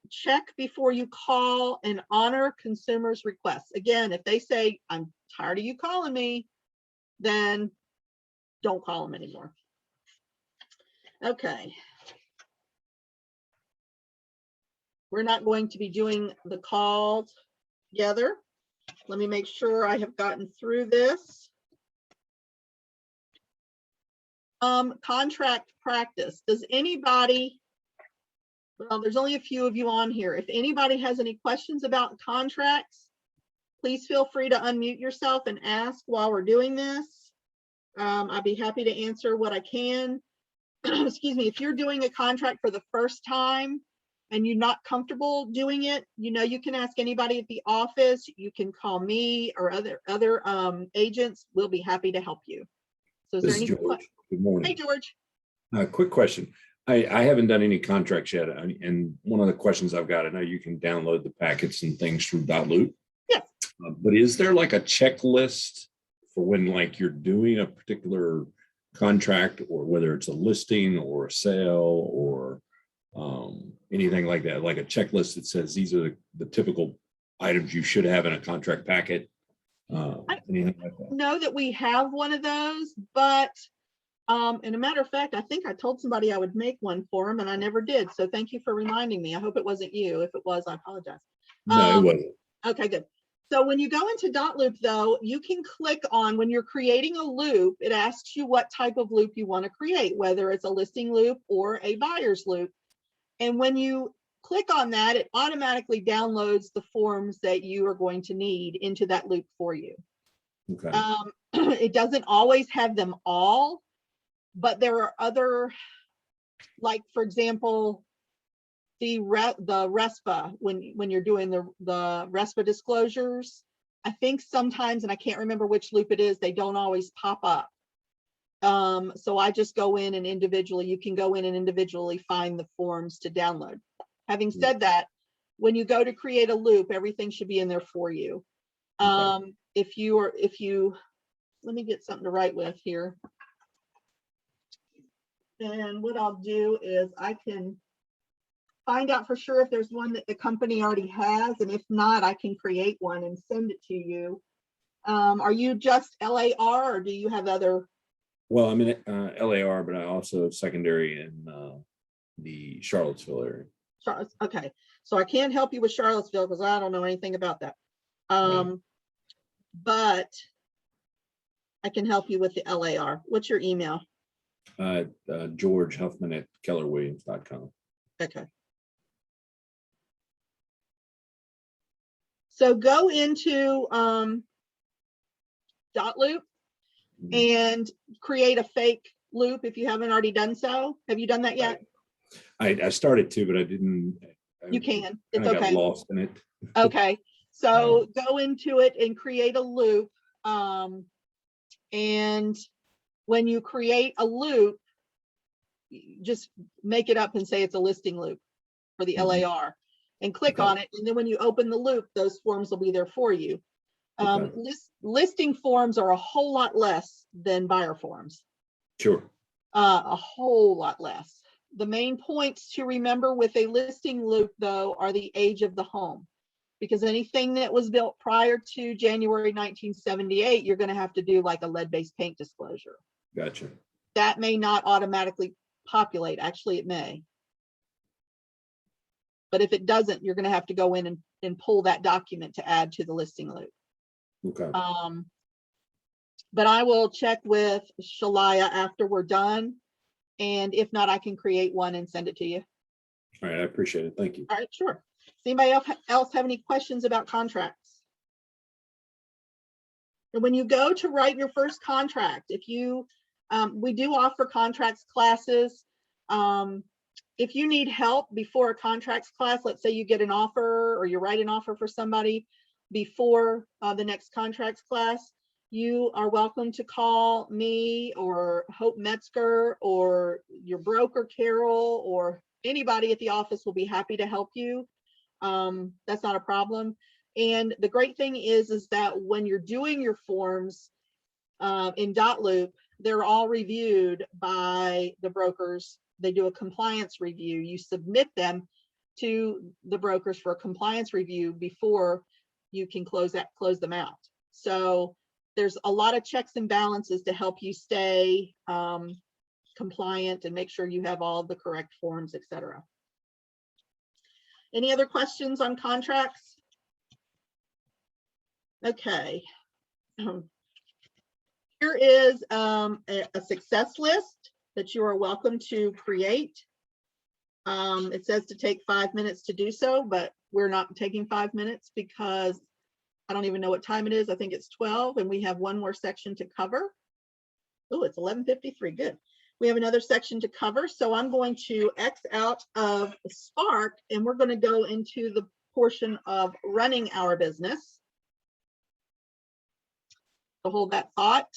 Check before you call and honor consumers' requests. Again, if they say, I'm tired of you calling me, then don't call them anymore. Okay. We're not going to be doing the call together. Let me make sure I have gotten through this. Contract practice. Does anybody, well, there's only a few of you on here. If anybody has any questions about contracts, please feel free to unmute yourself and ask while we're doing this. I'd be happy to answer what I can. Excuse me, if you're doing a contract for the first time and you're not comfortable doing it, you can ask anybody at the office. You can call me or other agents. We'll be happy to help you. So is This there is any George. Good morning. Hey, George. Quick question. I haven't done any contracts yet. And one of the questions I've got, I know you can download the packets and things through .loop. Yes. But is there like a checklist for when like you're doing a particular contract, or whether it's a listing or a sale or anything like that, like a checklist that says these are the typical items you should have in a contract packet? Anything like that? Know that we have one of those, but and a matter of fact, I think I told somebody I would make one for them and I never did. So thank you for reminding me. I hope it wasn't you. If it was, I apologize. No, it wasn't. Okay, good. So when you go into .loop though, you can click on, when you're creating a loop, it asks you what type of loop you want to create, whether it's a listing loop or a buyer's loop. And when you click on that, it automatically downloads the forms that you are going to need into that loop for you. Okay. It doesn't always have them all, but there are other, like for example, the RESPA, when you're doing the RESPA disclosures, I think sometimes, and I can't remember which loop it is, they don't always pop up. So I just go in and individually, you can go in and individually find the forms to download. Having said that, when you go to create a loop, everything should be in there for you. Okay. If you, let me get something to write with here. And what I'll do is I can find out for sure if there's one that the company already has, and if not, I can create one and send it to you. Are you just LAR, or do you have other? Well, I'm in LAR, but I also have secondary in the Charlottesville area. Okay, so I can't help you with Charlottesville because I don't know anything about that. Right. But I can help you with the LAR. What's your email? George Huffman at kellerwilliams.com. Okay. So go into dotloop and create a fake loop if you haven't already done so. Have you done that yet? I started to, but I didn't. You can. It's I got okay. lost in it. Okay. So go into it and create a loop. And when you create a loop, just make it up and say it's a listing loop for the LAR and click on it. And then when you open the loop, those forms will be there for you. Listing forms are a whole lot less than buyer forms. Sure. A whole lot less. The main points to remember with a listing loop, though, are the age of the home, because anything that was built prior to January 1978, you're going to have to do like a lead-based paint disclosure. Gotcha. That may not automatically populate. Actually, it may. But if it doesn't, you're going to have to go in and pull that document to add to the listing loop. Okay. But I will check with Shalaya after we're done. And if not, I can create one and send it to you. All right. I appreciate it. Thank you. All right, sure. Does anybody else have any questions about contracts? And when you go to write your first contract, if you, we do offer contracts classes. If you need help before a contracts class, let's say you get an offer or you write an offer for somebody before the next contracts class, you are welcome to call me or Hope Metzger or your broker, Carol, or anybody at the office will be happy to help you. That's not a problem. And the great thing is that when you're doing your forms in dotloop, they're all reviewed by the brokers. They do a compliance review. You submit them to the brokers for a compliance review before you can close them out. So there's a lot of checks and balances to help you stay compliant and make sure you have all the correct forms, etc. Any other questions on contracts? Okay. Here is a success list that you are welcome to create. It says to take 5 minutes to do so, but we're not taking 5 minutes because I don't even know what time it is. I think it's 12 and we have one more section to cover. Oh, it's 11:53. Good. We have another section to cover. So I'm going to X out of Spark and we're going to go into the portion of running our business. So hold that thought.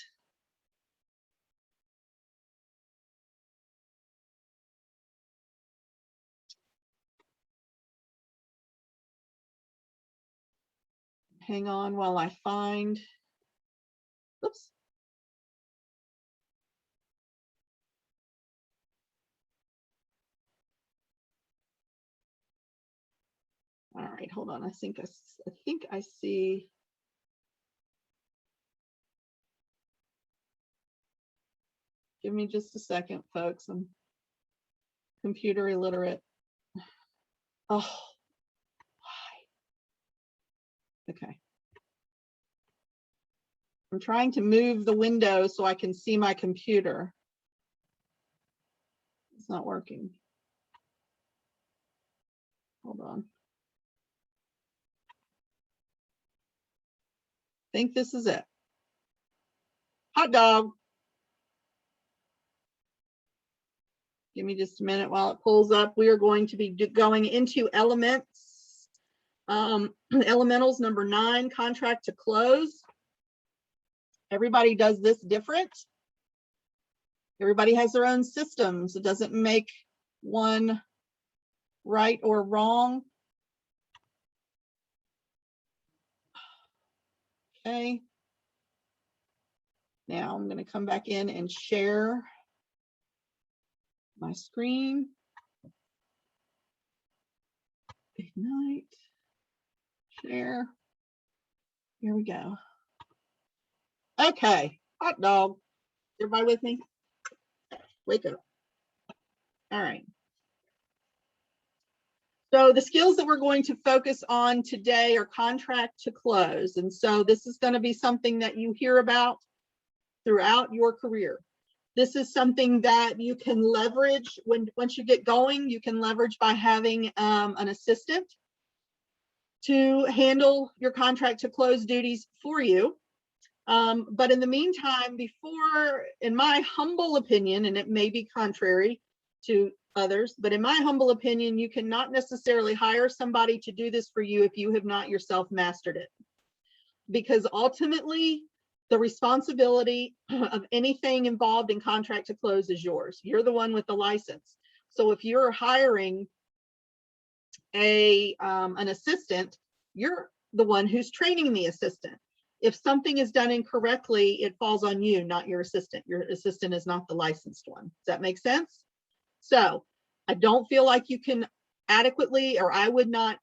Hang on while I find, oops. All right, hold on. I think I see. Give me just a second, folks. I'm computer illiterate. Oh, why? Okay. I'm trying to move the window so I can see my computer. It's not working. Hold on. I think this is it. Hot dog. Give me just a minute while it pulls up. We are going to be going into elements. Elementals number 9, contract to close. Everybody does this different. Everybody has their own systems. It doesn't make one right or wrong. Okay. Now I'm going to come back in and share my screen. Ignite. Share. Here we go. Okay. Hot dog. Everybody with me? Wake up. All right. So the skills that we're going to focus on today are contract to close. And so this is going to be something that you hear about throughout your career. This is something that you can leverage once you get going. You can leverage by having an assistant to handle your contract to close duties for you. But in the meantime, before, in my humble opinion, and it may be contrary to others, but in my humble opinion, you cannot necessarily hire somebody to do this for you if you have not yourself mastered it. Because ultimately, the responsibility of anything involved in contract to close is yours. You're the one with the license. So if you're hiring an assistant, you're the one who's training the assistant. If something is done incorrectly, it falls on you, not your assistant. Your assistant is not the licensed one. Does that make sense? So I don't feel like you can adequately, or I would not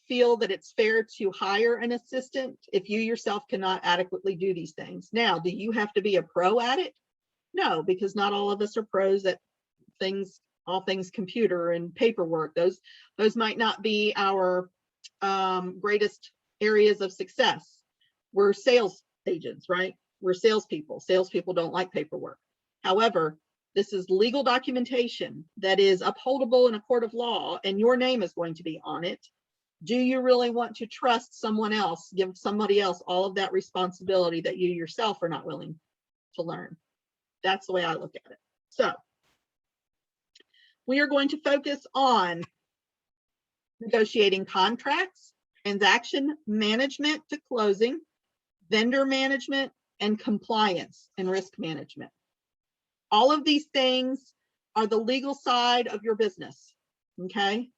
feel that it's fair to hire an assistant if you yourself cannot adequately do these things. Now, do you have to be a pro at it? No, because not all of us are pros at things, all things computer and paperwork. Those might not be our greatest areas of success. We're sales agents, right? We're salespeople. Salespeople don't like paperwork. However, this is legal documentation that is upholdable in a court of law, and your name is going to be on it. Do you really want to trust someone else, give somebody else all of that responsibility that you yourself are not willing to learn? That's the way I look at it. So we are going to focus on negotiating contracts, transaction management to closing, vendor management, and compliance and risk management. All of these things are the legal side of your business, okay?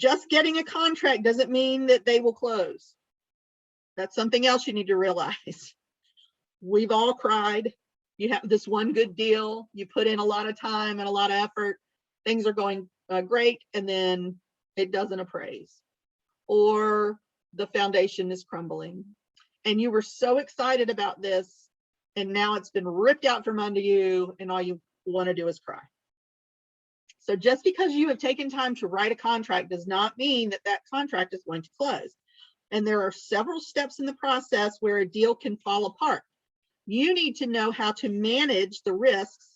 Just getting a contract doesn't mean that they will close. That's something else you need to realize. We've all cried. You have this one good deal, you put in a lot of time and a lot of effort, things are going great, and then it doesn't appraise, or the foundation is crumbling. And you were so excited about this, and now it's been ripped out from under you, and all you want to do is cry. So just because you have taken time to write a contract does not mean that that contract is going to close. And there are several steps in the process where a deal can fall apart. You need to know how to manage the risks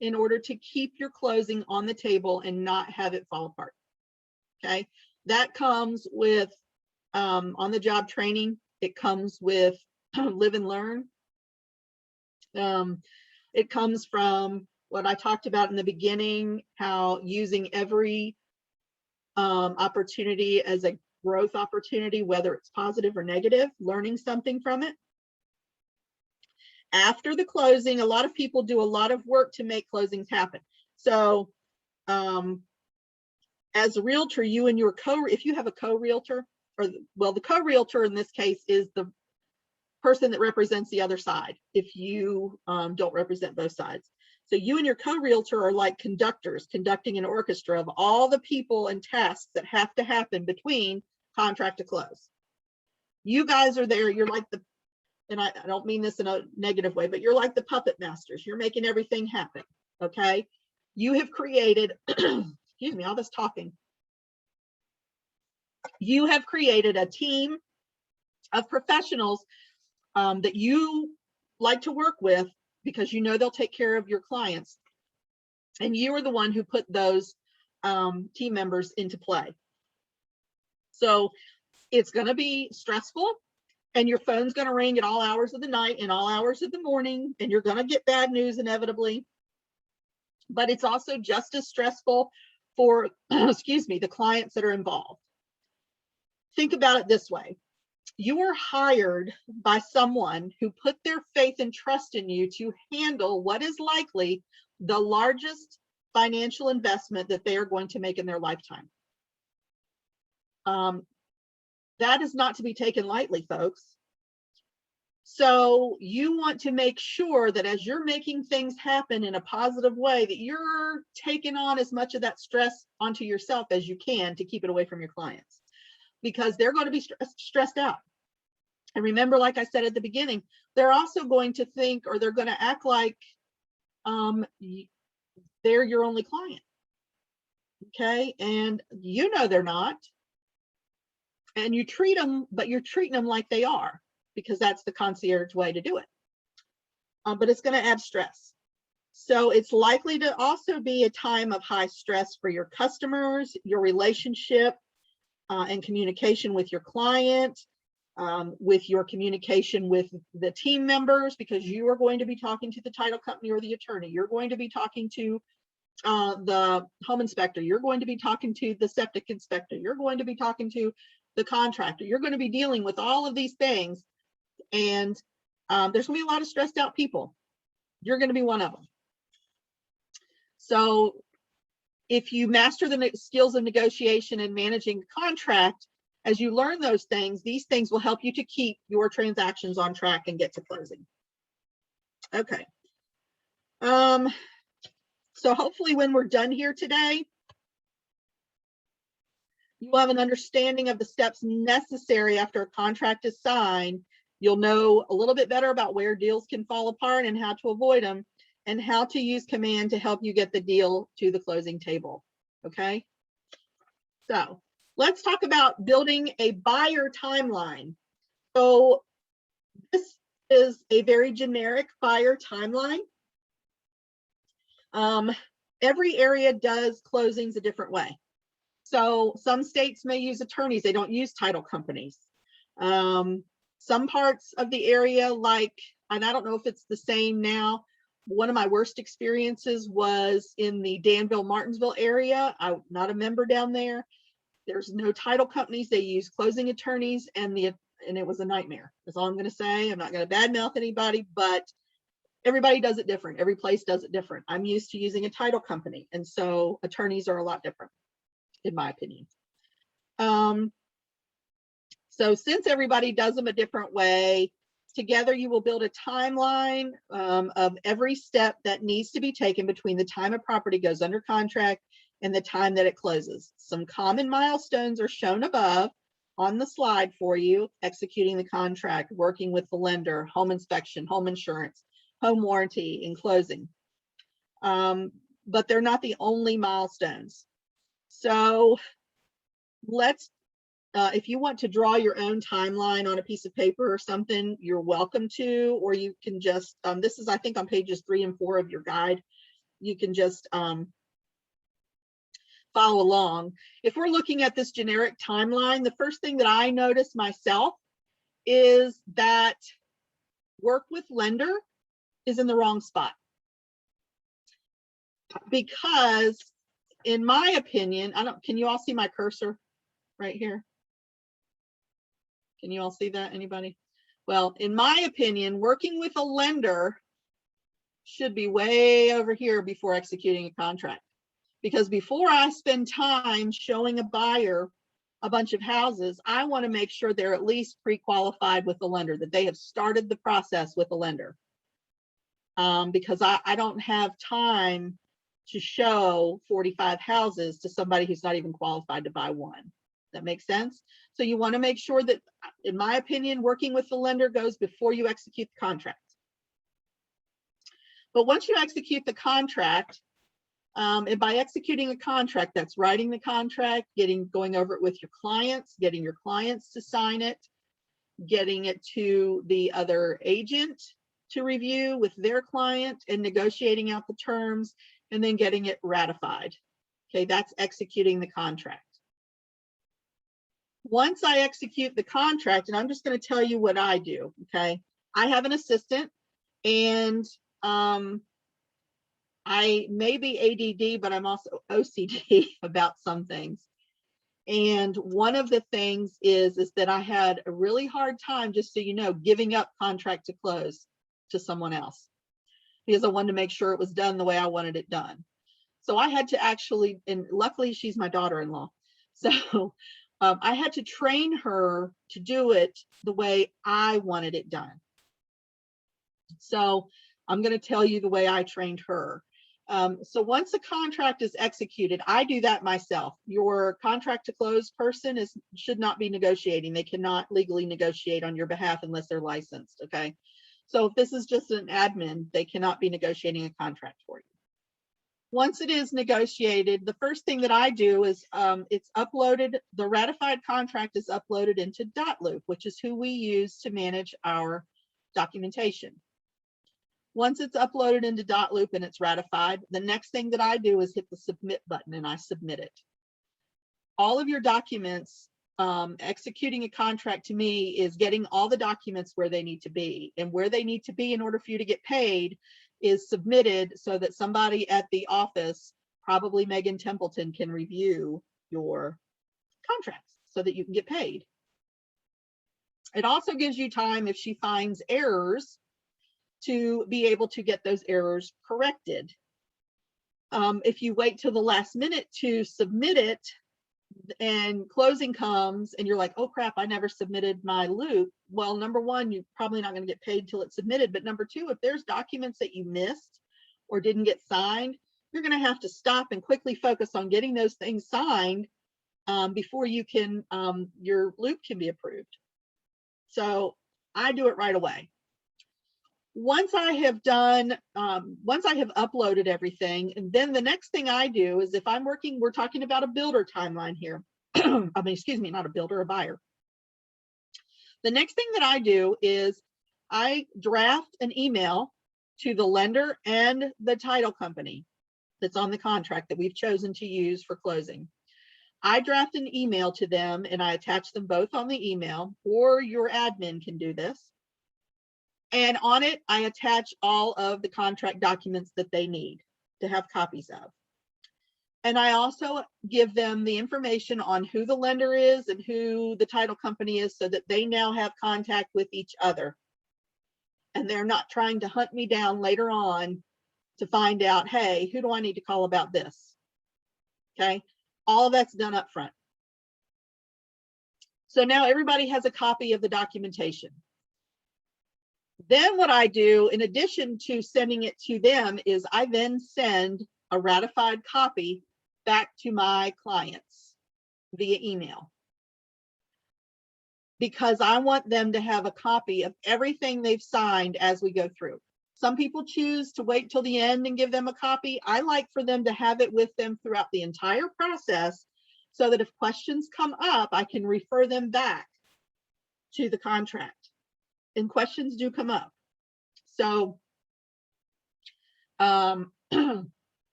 in order to keep your closing on the table and not have it fall apart. Okay, that comes with on-the-job training. It comes with live and learn. It comes from what I talked about in the beginning, how using every opportunity as a growth opportunity, whether it's positive or negative, learning something from it. After the closing, a lot of people do a lot of work to make closings happen. So as a realtor, you and your if you have a co-realtor, or well, the co-realtor in this case is the person that represents the other side if you don't represent both sides. So you and your co-realtor are like conductors conducting an orchestra of all the people and tasks that have to happen between contract to close. You guys are there, you're like the, and I don't mean this in a negative way, but you're like the puppet masters. You're making everything happen, okay? You have created, excuse me, all this talking. You have created a team of professionals that you like to work with because you know they'll take care of your clients. And you are the one who put those team members into play. So it's going to be stressful, and your phone's going to ring at all hours of the night and all hours of the morning, and you're going to get bad news inevitably. But it's also just as stressful for, excuse me, the clients that are involved. Think about it this way. You were hired by someone who put their faith and trust in you to handle what is likely the largest financial investment that they are going to make in their lifetime. That is not to be taken lightly, folks. So you want to make sure that as you're making things happen in a positive way, that you're taking on as much of that stress onto yourself as you can to keep it away from your clients, because they're going to be stressed out. And remember, like I said at the beginning, they're also going to think, or they're going to act like they're your only client. Okay. And you know they're not. And you treat them, but you're treating them like they are, because that's the concierge way to do it. But it's going to add stress. So it's likely to also be a time of high stress for your customers, your relationship and communication with your client, with your communication with the team members, because you are going to be talking to the title company or the attorney. You're going to be talking to the home inspector. You're going to be talking to the septic inspector. You're going to be talking to the contractor. You're going to be dealing with all of these things. And there's going to be a lot of stressed out people. You're going to be one of them. So if you master the skills of negotiation and managing a contract, as you learn those things, these things will help you to keep your transactions on track and get to closing. Okay. So hopefully when we're done here today, you will have an understanding of the steps necessary after a contract is signed. You'll know a little bit better about where deals can fall apart and how to avoid them, and how to use command to help you get the deal to the closing table. Okay. So let's talk about building a buyer timeline. So this is a very generic buyer timeline. Every area does closings a different way. So some states may use attorneys. They don't use title companies. Some parts of the area, like, and I don't know if it's the same now, one of my worst experiences was in the Danville, Martinsville area. I'm not a member down there. There's no title companies. They use closing attorneys, and it was a nightmare. That's all I'm going to say. I'm not going to badmouth anybody, but everybody does it different. Every place does it different. I'm used to using a title company, and so attorneys are a lot different, in my opinion. So since everybody does them a different way, together you will build a timeline of every step that needs to be taken between the time a property goes under contract and the time that it closes. Some common milestones are shown above on the slide for you: executing the contract, working with the lender, home inspection, home insurance, home warranty, and closing. But they're not the only milestones. So let's, if you want to draw your own timeline on a piece of paper or something, you're welcome to, or you can just, this is, I think, on pages 3 and 4 of your guide. You can just follow along. If we're looking at this generic timeline, the first thing that I notice myself is that work with lender is in the wrong spot. Because in my opinion, can you all see my cursor right here? Can you all see that, anybody? Well, in my opinion, working with a lender should be way over here before executing a contract. Because before I spend time showing a buyer a bunch of houses, I want to make sure they're at least pre-qualified with the lender, that they have started the process with the lender. Because I don't have time to show 45 houses to somebody who's not even qualified to buy one. That makes sense? So you want to make sure that, in my opinion, working with the lender goes before you execute the contract. But once you execute the contract, and by executing a contract, that's writing the contract, going over it with your clients, getting your clients to sign it, getting it to the other agent to review with their client, and negotiating out the terms, and then getting it ratified. Okay, that's executing the contract. Once I execute the contract, and I'm just going to tell you what I do, okay? I have an assistant, and I may be ADD, but I'm also OCD about some things. And one of the things is that I had a really hard time, just so you know, giving up contract to close to someone else, because I wanted to make sure it was done the way I wanted it done. So I had to actually, and luckily she's my daughter-in-law, so I had to train her to do it the way I wanted it done. So I'm going to tell you the way I trained her. So once a contract is executed, I do that myself. Your contract to close person should not be negotiating. They cannot legally negotiate on your behalf unless they're licensed, okay? So if this is just an admin, they cannot be negotiating a contract for you. Once it is negotiated, the first thing that I do is it's uploaded, the ratified contract is uploaded into dotloop, which is who we use to manage our documentation. Once it's uploaded into dotloop and it's ratified, the next thing that I do is hit the submit button and I submit it. All of your documents, executing a contract to me is getting all the documents where they need to be, and where they need to be in order for you to get paid is submitted so that somebody at the office, probably Megan Templeton, can review your contracts so that you can get paid. It also gives you time, if she finds errors, to be able to get those errors corrected. If you wait till the last minute to submit it and closing comes and you're like, oh crap, I never submitted my loop. Well, number one, you're probably not going to get paid till it's submitted. But number two, if there's documents that you missed or didn't get signed, you're going to have to stop and quickly focus on getting those things signed before you can, your loop can be approved. So I do it right away. Once I have done, once I have uploaded everything, and then the next thing I do is, if I'm working, we're talking about a builder timeline here. I mean, excuse me, not a builder, a buyer. The next thing that I do is I draft an email to the lender and the title company that's on the contract that we've chosen to use for closing. I draft an email to them and I attach them both on the email, or your admin can do this. And on it, I attach all of the contract documents that they need to have copies of. And I also give them the information on who the lender is and who the title company is, so that they now have contact with each other. And they're not trying to hunt me down later on to find out, hey, who do I need to call about this? Okay, all of that's done up front. So now everybody has a copy of the documentation. Then what I do, in addition to sending it to them, is I then send a ratified copy back to my clients via email, because I want them to have a copy of everything they've signed as we go through. Some people choose to wait till the end and give them a copy. I like for them to have it with them throughout the entire process, so that if questions come up, I can refer them back to the contract. And questions do come up. So my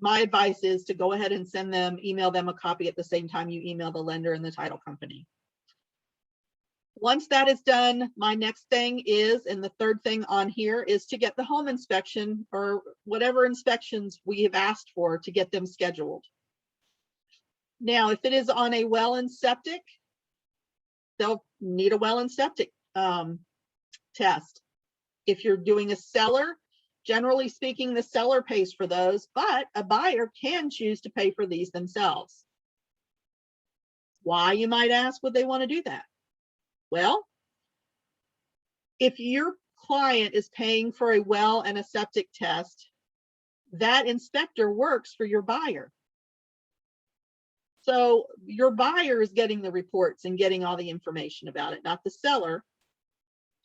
advice is to go ahead and email them a copy at the same time you email the lender and the title company. Once that is done, my next thing is, and the third thing on here, is to get the home inspection, or whatever inspections we have asked for, to get them scheduled. Now, if it is on a well and septic, they'll need a well and septic test. If you're doing a cellar, generally speaking, the seller pays for those, but a buyer can choose to pay for these themselves. Why, you might ask, would they want to do that? Well, if your client is paying for a well and a septic test, that inspector works for your buyer. So your buyer is getting the reports and getting all the information about it, not the seller.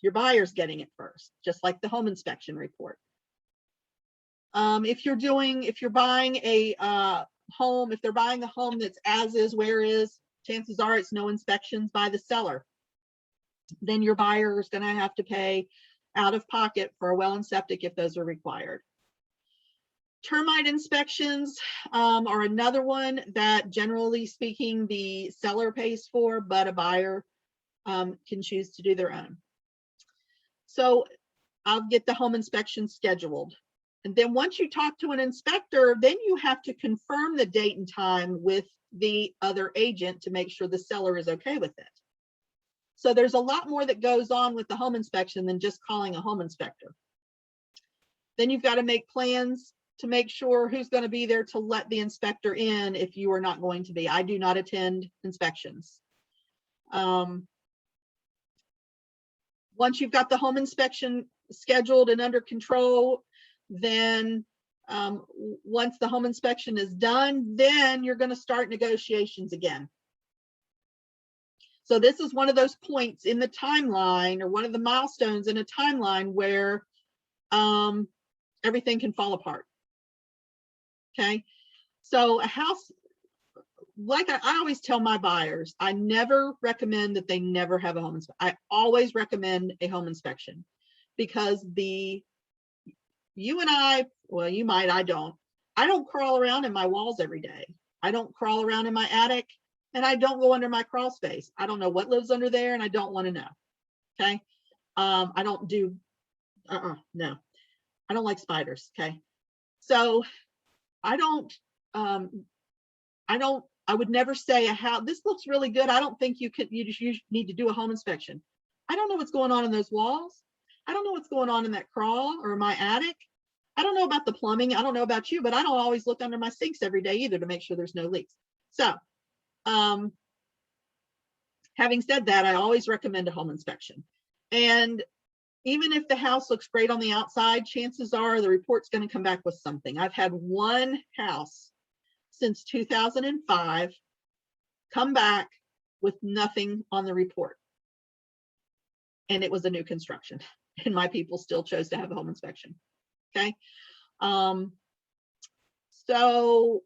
Your buyer's getting it first, just like the home inspection report. If you're buying a home, if they're buying a home that's as is, where is, chances are it's no inspections by the seller. Then your buyer is going to have to pay out of pocket for a well and septic if those are required. Termite inspections are another one that generally speaking, the seller pays for, but a buyer can choose to do their own. So I'll get the home inspection scheduled. And then once you talk to an inspector, then you have to confirm the date and time with the other agent to make sure the seller is okay with it. So there's a lot more that goes on with the home inspection than just calling a home inspector. Then you've got to make plans to make sure who's going to be there to let the inspector in if you are not going to be. I do not attend inspections. Once you've got the home inspection scheduled and under control, then once the home inspection is done, then you're going to start negotiations again. So this is one of those points in the timeline, or one of the milestones in a timeline where everything can fall apart. Okay, so a house, like I always tell my buyers, I never recommend that they never have a home inspection. I always recommend a home inspection, because you and I, well, you might, I don't crawl around in my walls every day. I don't crawl around in my attic, and I don't go under my crawl space. I don't know what lives under there, and I don't want to know. Okay, I don't do, no, I don't like spiders. Okay, so I would never say a house, this looks really good, I don't think you need to do a home inspection. I don't know what's going on in those walls. I don't know what's going on in that crawl or my attic. I don't know about the plumbing. I don't know about you, but I don't always look under my sinks every day either to make sure there's no leaks. So having said that, I always recommend a home inspection. And even if the house looks great on the outside, chances are the report's going to come back with something. I've had one house since 2005 come back with nothing on the report. And it was a new construction, and my people still chose to have a home inspection. Okay. So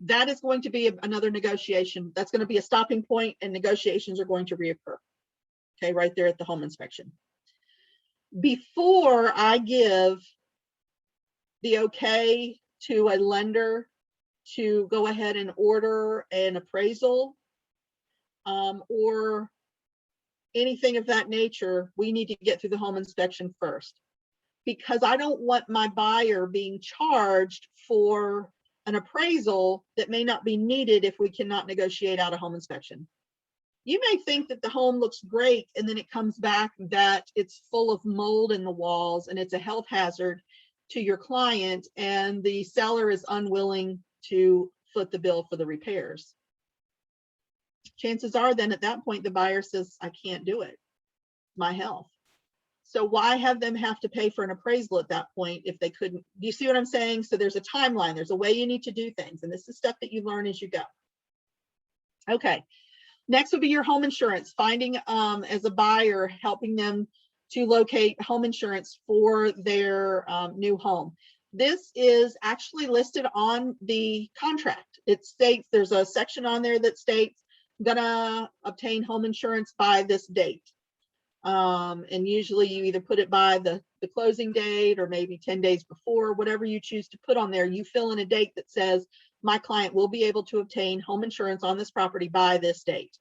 that is going to be another negotiation. That's going to be a stopping point, and negotiations are going to reoccur. Okay, right there at the home inspection. Before I give the okay to a lender to go ahead and order an appraisal or anything of that nature, we need to get through the home inspection first, because I don't want my buyer being charged for an appraisal that may not be needed if we cannot negotiate out a home inspection. You may think that the home looks great, and then it comes back that it's full of mold in the walls and it's a health hazard to your client, and the seller is unwilling to foot the bill for the repairs. Chances are then at that point the buyer says, I can't do it, my health. So why have them have to pay for an appraisal at that point if they couldn't? Do you see what I'm saying? So there's a timeline, there's a way you need to do things, and this is stuff that you learn as you go. Okay, next would be your home insurance, finding as a buyer, helping them to locate home insurance for their new home. This is actually listed on the contract. It states, there's a section on there that states, gonna obtain home insurance by this date. And usually you either put it by the closing date or maybe 10 days before, whatever you choose to put on there. You fill in a date that says, my client will be able to obtain home insurance on this property by this date.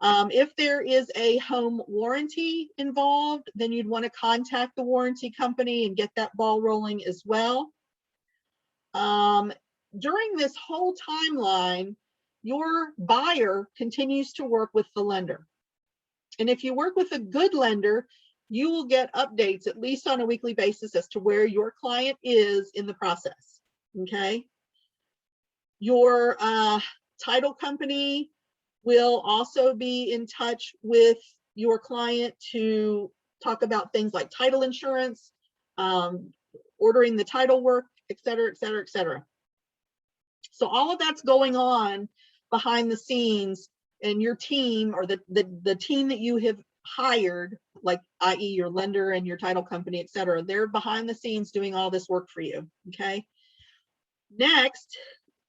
If there is a home warranty involved, then you'd want to contact the warranty company and get that ball rolling as well. During this whole timeline, your buyer continues to work with the lender. And if you work with a good lender, you will get updates at least on a weekly basis as to where your client is in the process. Okay. Your title company will also be in touch with your client to talk about things like title insurance, ordering the title work, et cetera, et cetera, et cetera. So all of that's going on behind the scenes, and your team, or the team that you have hired, like i.e. your lender and your title company, et cetera, they're behind the scenes doing all this work for you. Okay. Next,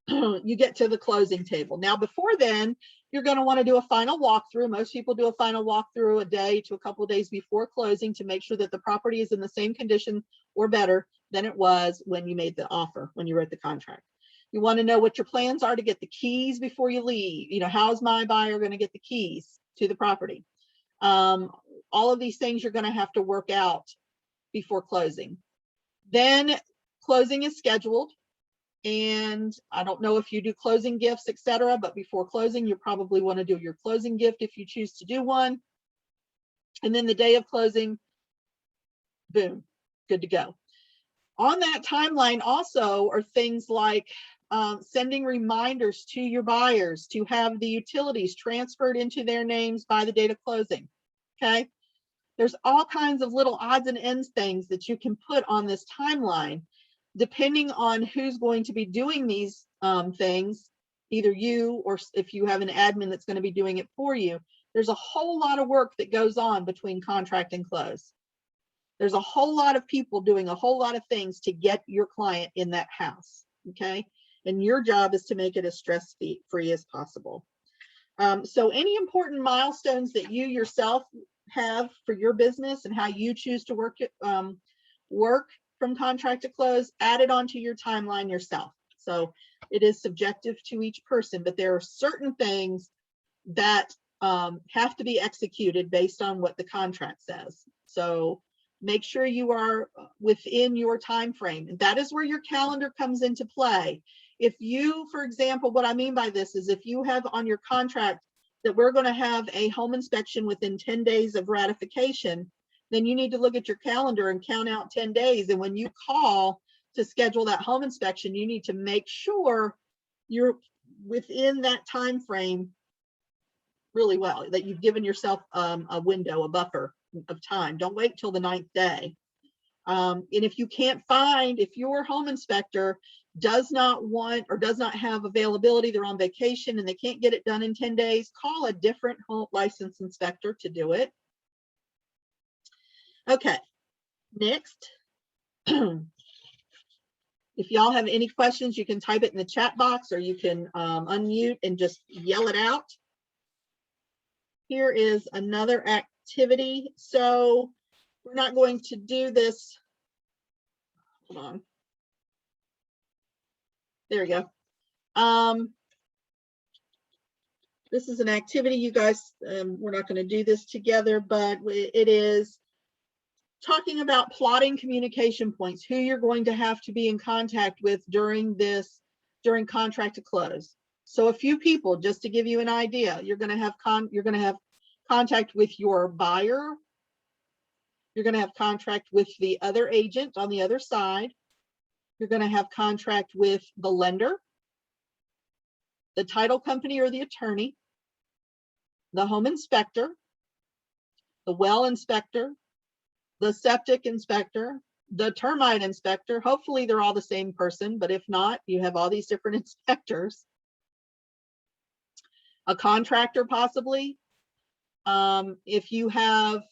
you get to the closing table. Now, before then, you're going to want to do a final walkthrough. Most people do a final walkthrough a day to a couple of days before closing to make sure that the property is in the same condition or better than it was when you made the offer, when you wrote the contract. You want to know what your plans are to get the keys before you leave. You know, how's my buyer going to get the keys to the property? All of these things you're going to have to work out before closing. Then closing is scheduled. And I don't know if you do closing gifts, etc., but before closing, you probably want to do your closing gift if you choose to do one. And then the day of closing, boom, good to go. On that timeline also are things like sending reminders to your buyers to have the utilities transferred into their names by the date of closing. Okay. There's all kinds of little odds and ends things that you can put on this timeline, depending on who's going to be doing these things, either you or if you have an admin that's going to be doing it for you. There's a whole lot of work that goes on between contract and close. There's a whole lot of people doing a whole lot of things to get your client in that house, okay? And your job is to make it as stress-free as possible. So any important milestones that you yourself have for your business and how you choose to work from contract to close, add it onto your timeline yourself. So it is subjective to each person, but there are certain things that have to be executed based on what the contract says. So make sure you are within your time frame. And that is where your calendar comes into play. If you, for example, what I mean by this is if you have on your contract that we're going to have a home inspection within 10 days of ratification, then you need to look at your calendar and count out 10 days. And when you call to schedule that home inspection, you need to make sure you're within that time frame really well, that you've given yourself a window, a buffer of time. Don't wait till the 9th day. And if you can't find, if your home inspector does not want or does not have availability, they're on vacation and they can't get it done in 10 days, call a different home licensed inspector to do it. Okay, next. If y'all have any questions, you can type it in the chat box or you can unmute and just yell it out. Here is another activity. So we're not going to do this. Hold on. There we go. This is an activity, you guys, we're not going to do this together, but it is talking about plotting communication points, who you're going to have to be in contact with during contract to close. So a few people, just to give you an idea, you're going to have contact with your buyer. You're going to have contract with the other agent on the other side. You're going to have contract with the lender, the title company or the attorney, the home inspector, the well inspector, the septic inspector, the termite inspector. Hopefully they're all the same person, but if not, you have all these different inspectors. A contractor possibly. If you have,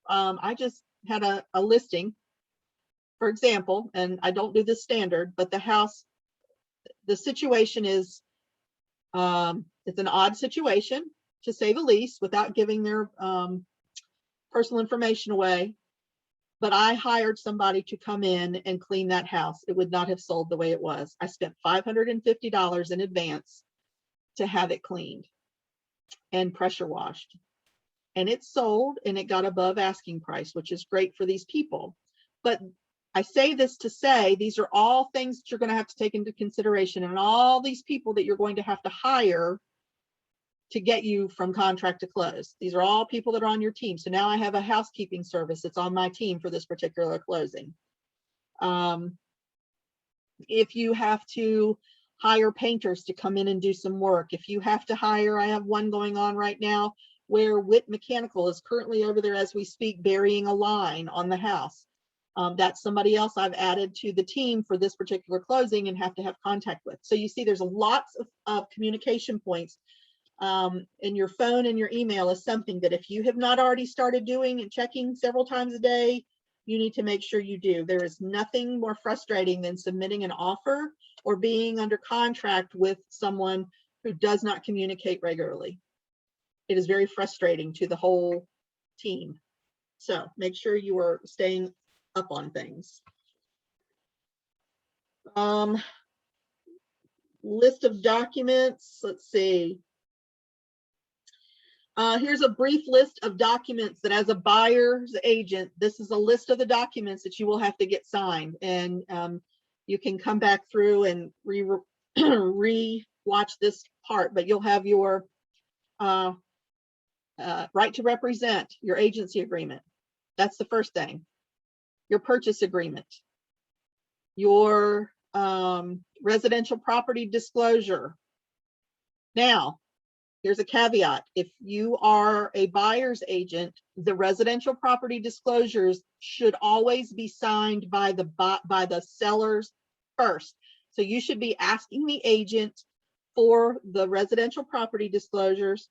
I just had a listing, for example, and I don't do this standard, but the house, the situation is, it's an odd situation to say the least without giving their personal information away. But I hired somebody to come in and clean that house. It would not have sold the way it was. I spent $550 in advance to have it cleaned and pressure washed. And it sold and it got above asking price, which is great for these people. But I say this to say, these are all things that you're going to have to take into consideration, and all these people that you're going to have to hire to get you from contract to close. These are all people that are on your team. So now I have a housekeeping service that's on my team for this particular closing. If you have to hire painters to come in and do some work, if you have to hire, I have one going on right now where Witt Mechanical is currently over there as we speak, burying a line on the house. That's somebody else I've added to the team for this particular closing and have to have contact with. So you see there's lots of communication points. And your phone and your email is something that if you have not already started doing and checking several times a day, you need to make sure you do. There is nothing more frustrating than submitting an offer or being under contract with someone who does not communicate regularly. It is very frustrating to the whole team. So make sure you are staying up on things. List of documents, let's see. Here's a brief list of documents that as a buyer's agent, this is a list of the documents that you will have to get signed. And you can come back through and re-watch this part, but you'll have your right to represent, your agency agreement. That's the first thing. Your purchase agreement, your residential property disclosure. Now, here's a caveat. If you are a buyer's agent, the residential property disclosures should always be signed by the sellers first. So you should be asking the agent for the residential property disclosures.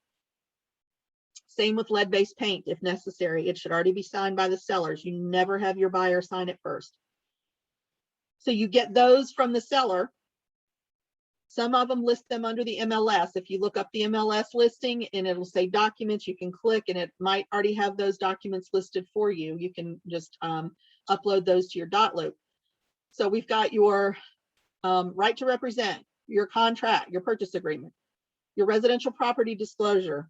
Same with lead-based paint, if necessary. It should already be signed by the sellers. You never have your buyer sign it first. So you get those from the seller. Some of them list them under the MLS. If you look up the MLS listing and it'll say documents, you can click and it might already have those documents listed for you. You can just upload those to your dotloop. So we've got your right to represent, your contract, your purchase agreement, your residential property disclosure,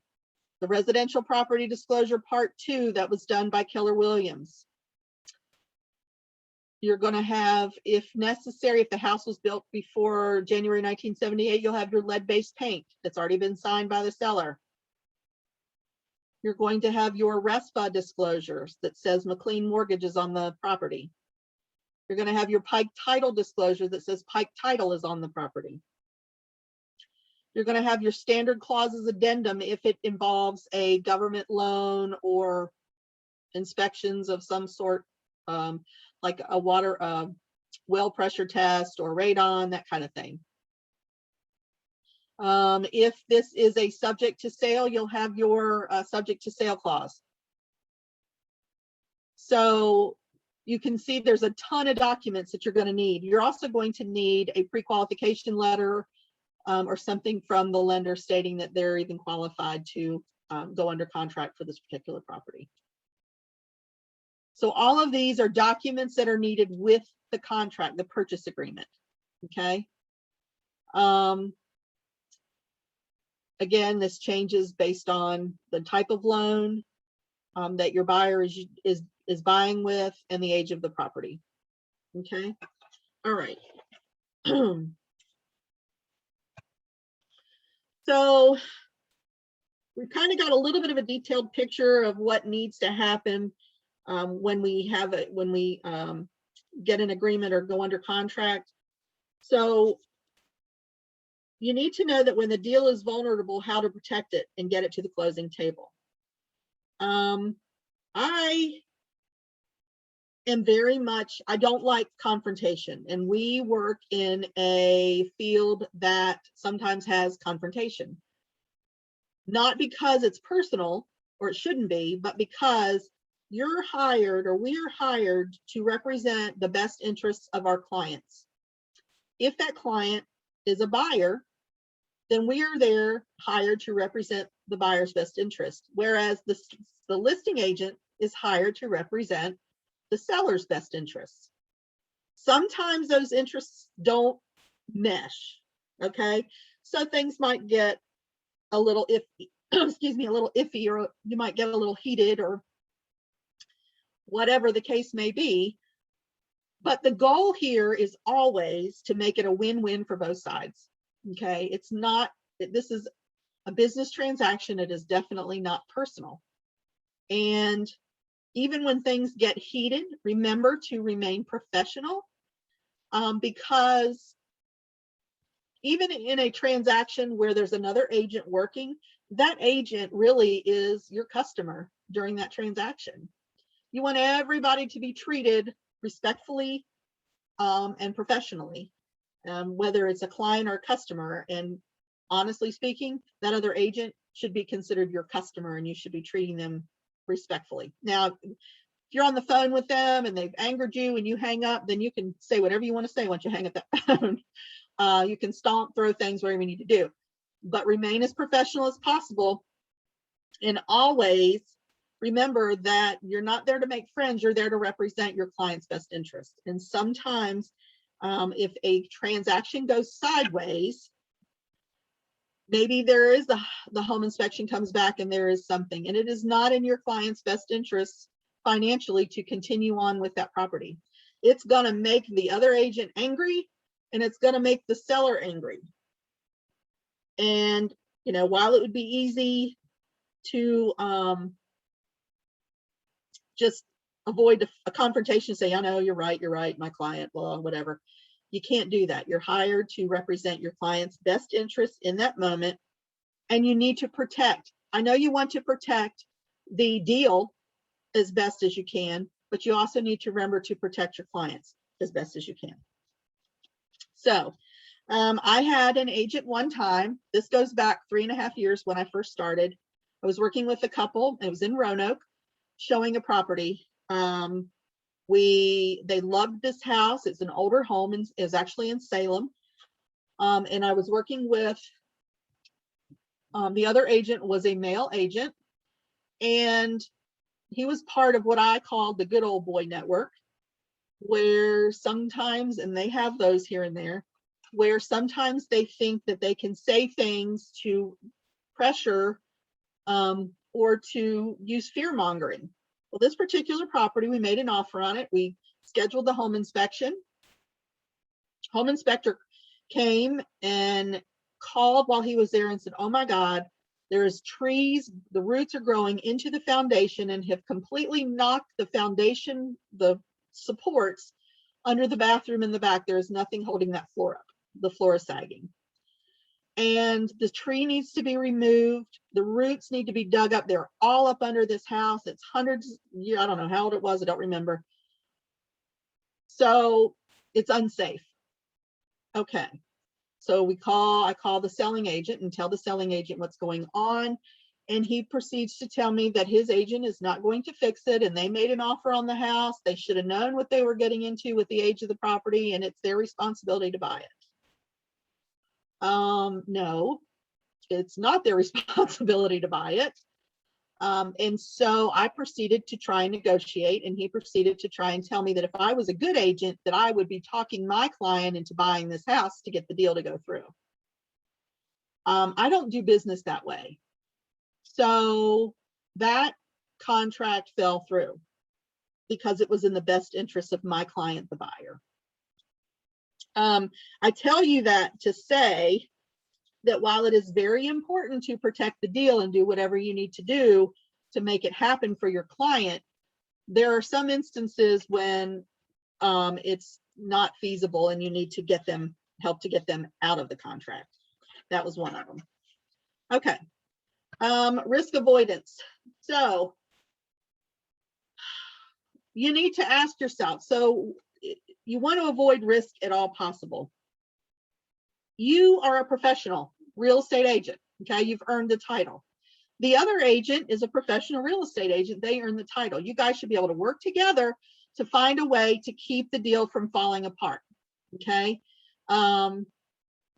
the residential property disclosure part 2 that was done by Keller Williams. You're going to have, if necessary, if the house was built before January 1978, you'll have your lead-based paint that's already been signed by the seller. You're going to have your RESPA disclosures that says McLean Mortgage is on the property. You're going to have your Pike Title disclosure that says Pike Title is on the property. You're going to have your standard clauses addendum if it involves a government loan or inspections of some sort, like a water well pressure test or radon, that kind of thing. If this is a subject to sale, you'll have your subject to sale clause. So you can see there's a ton of documents that you're going to need. You're also going to need a pre-qualification letter or something from the lender stating that they're even qualified to go under contract for this particular property. So all of these are documents that are needed with the contract, the purchase agreement, okay? Again, this changes based on the type of loan that your buyer is buying with and the age of the property, okay? All right. So we've kind of got a little bit of a detailed picture of what needs to happen when we get an agreement or go under contract. So you need to know that when the deal is vulnerable, how to protect it and get it to the closing table. I don't like confrontation, and we work in a field that sometimes has confrontation. Not because it's personal, or it shouldn't be, but because you're hired, or we're hired to represent the best interests of our clients. If that client is a buyer, then we are there hired to represent the buyer's best interest, whereas the listing agent is hired to represent the seller's best interests. Sometimes those interests don't mesh, okay? So things might get a little iffy, excuse me, a little iffy, or you might get a little heated, or whatever the case may be. But the goal here is always to make it a win-win for both sides, okay? It's not, this is a business transaction. It is definitely not personal. And even when things get heated, remember to remain professional, because even in a transaction where there's another agent working, that agent really is your customer during that transaction. You want everybody to be treated respectfully and professionally, whether it's a client or a customer. And honestly speaking, that other agent should be considered your customer, and you should be treating them respectfully. Now, if you're on the phone with them and they've angered you and you hang up, then you can say whatever you want to say once you hang up that phone. You can stomp, throw things, whatever you need to do, but remain as professional as possible. And always remember that you're not there to make friends, you're there to represent your client's best interest. And sometimes If a transaction goes sideways, maybe there is the home inspection comes back and there is something, and it is not in your client's best interest financially to continue on with that property. It's going to make the other agent angry, and it's going to make the seller angry. And, you know, while it would be easy to just avoid a confrontation, say, I know you're right, my client, well, whatever. You can't do that. You're hired to represent your client's best interest in that moment, and you need to protect. I know you want to protect the deal as best as you can, but you also need to remember to protect your clients as best as you can. So I had an agent one time, this goes back 3.5 years when I first started. I was working with a couple, it was in Roanoke, showing a property. They loved this house. It's an older home, and is actually in Salem. And I was working with the other agent was a male agent, and he was part of what I call the good old boy network, where sometimes, and they have those here and there, where sometimes they think that they can say things to pressure or to use fear mongering. Well, this particular property, we made an offer on it. We scheduled the home inspection. Home inspector came and called while he was there and said, oh my God, there's trees, the roots are growing into the foundation and have completely knocked the foundation, the supports under the bathroom in the back. There is nothing holding that floor up. The floor is sagging. And the tree needs to be removed. The roots need to be dug up. They're all up under this house. It's hundreds, I don't know how old it was. I don't remember. So it's unsafe. Okay. So I call the selling agent and tell the selling agent what's going on. And he proceeds to tell me that his agent is not going to fix it. And they made an offer on the house. They should have known what they were getting into with the age of the property, and it's their responsibility to buy it. No, it's not their responsibility to buy it. And so I proceeded to try and negotiate, and he proceeded to try and tell me that if I was a good agent, that I would be talking my client into buying this house to get the deal to go through. I don't do business that way. So that contract fell through because it was in the best interest of my client, the buyer. I tell you that to say that while it is very important to protect the deal and do whatever you need to do to make it happen for your client, there are some instances when it's not feasible and you need to get them help to get them out of the contract. That was one of them. Okay. Risk avoidance. So you need to ask yourself, so you want to avoid risk at all possible. You are a professional real estate agent. Okay, you've earned the title. The other agent is a professional real estate agent. They earn the title. You guys should be able to work together to find a way to keep the deal from falling apart. Okay.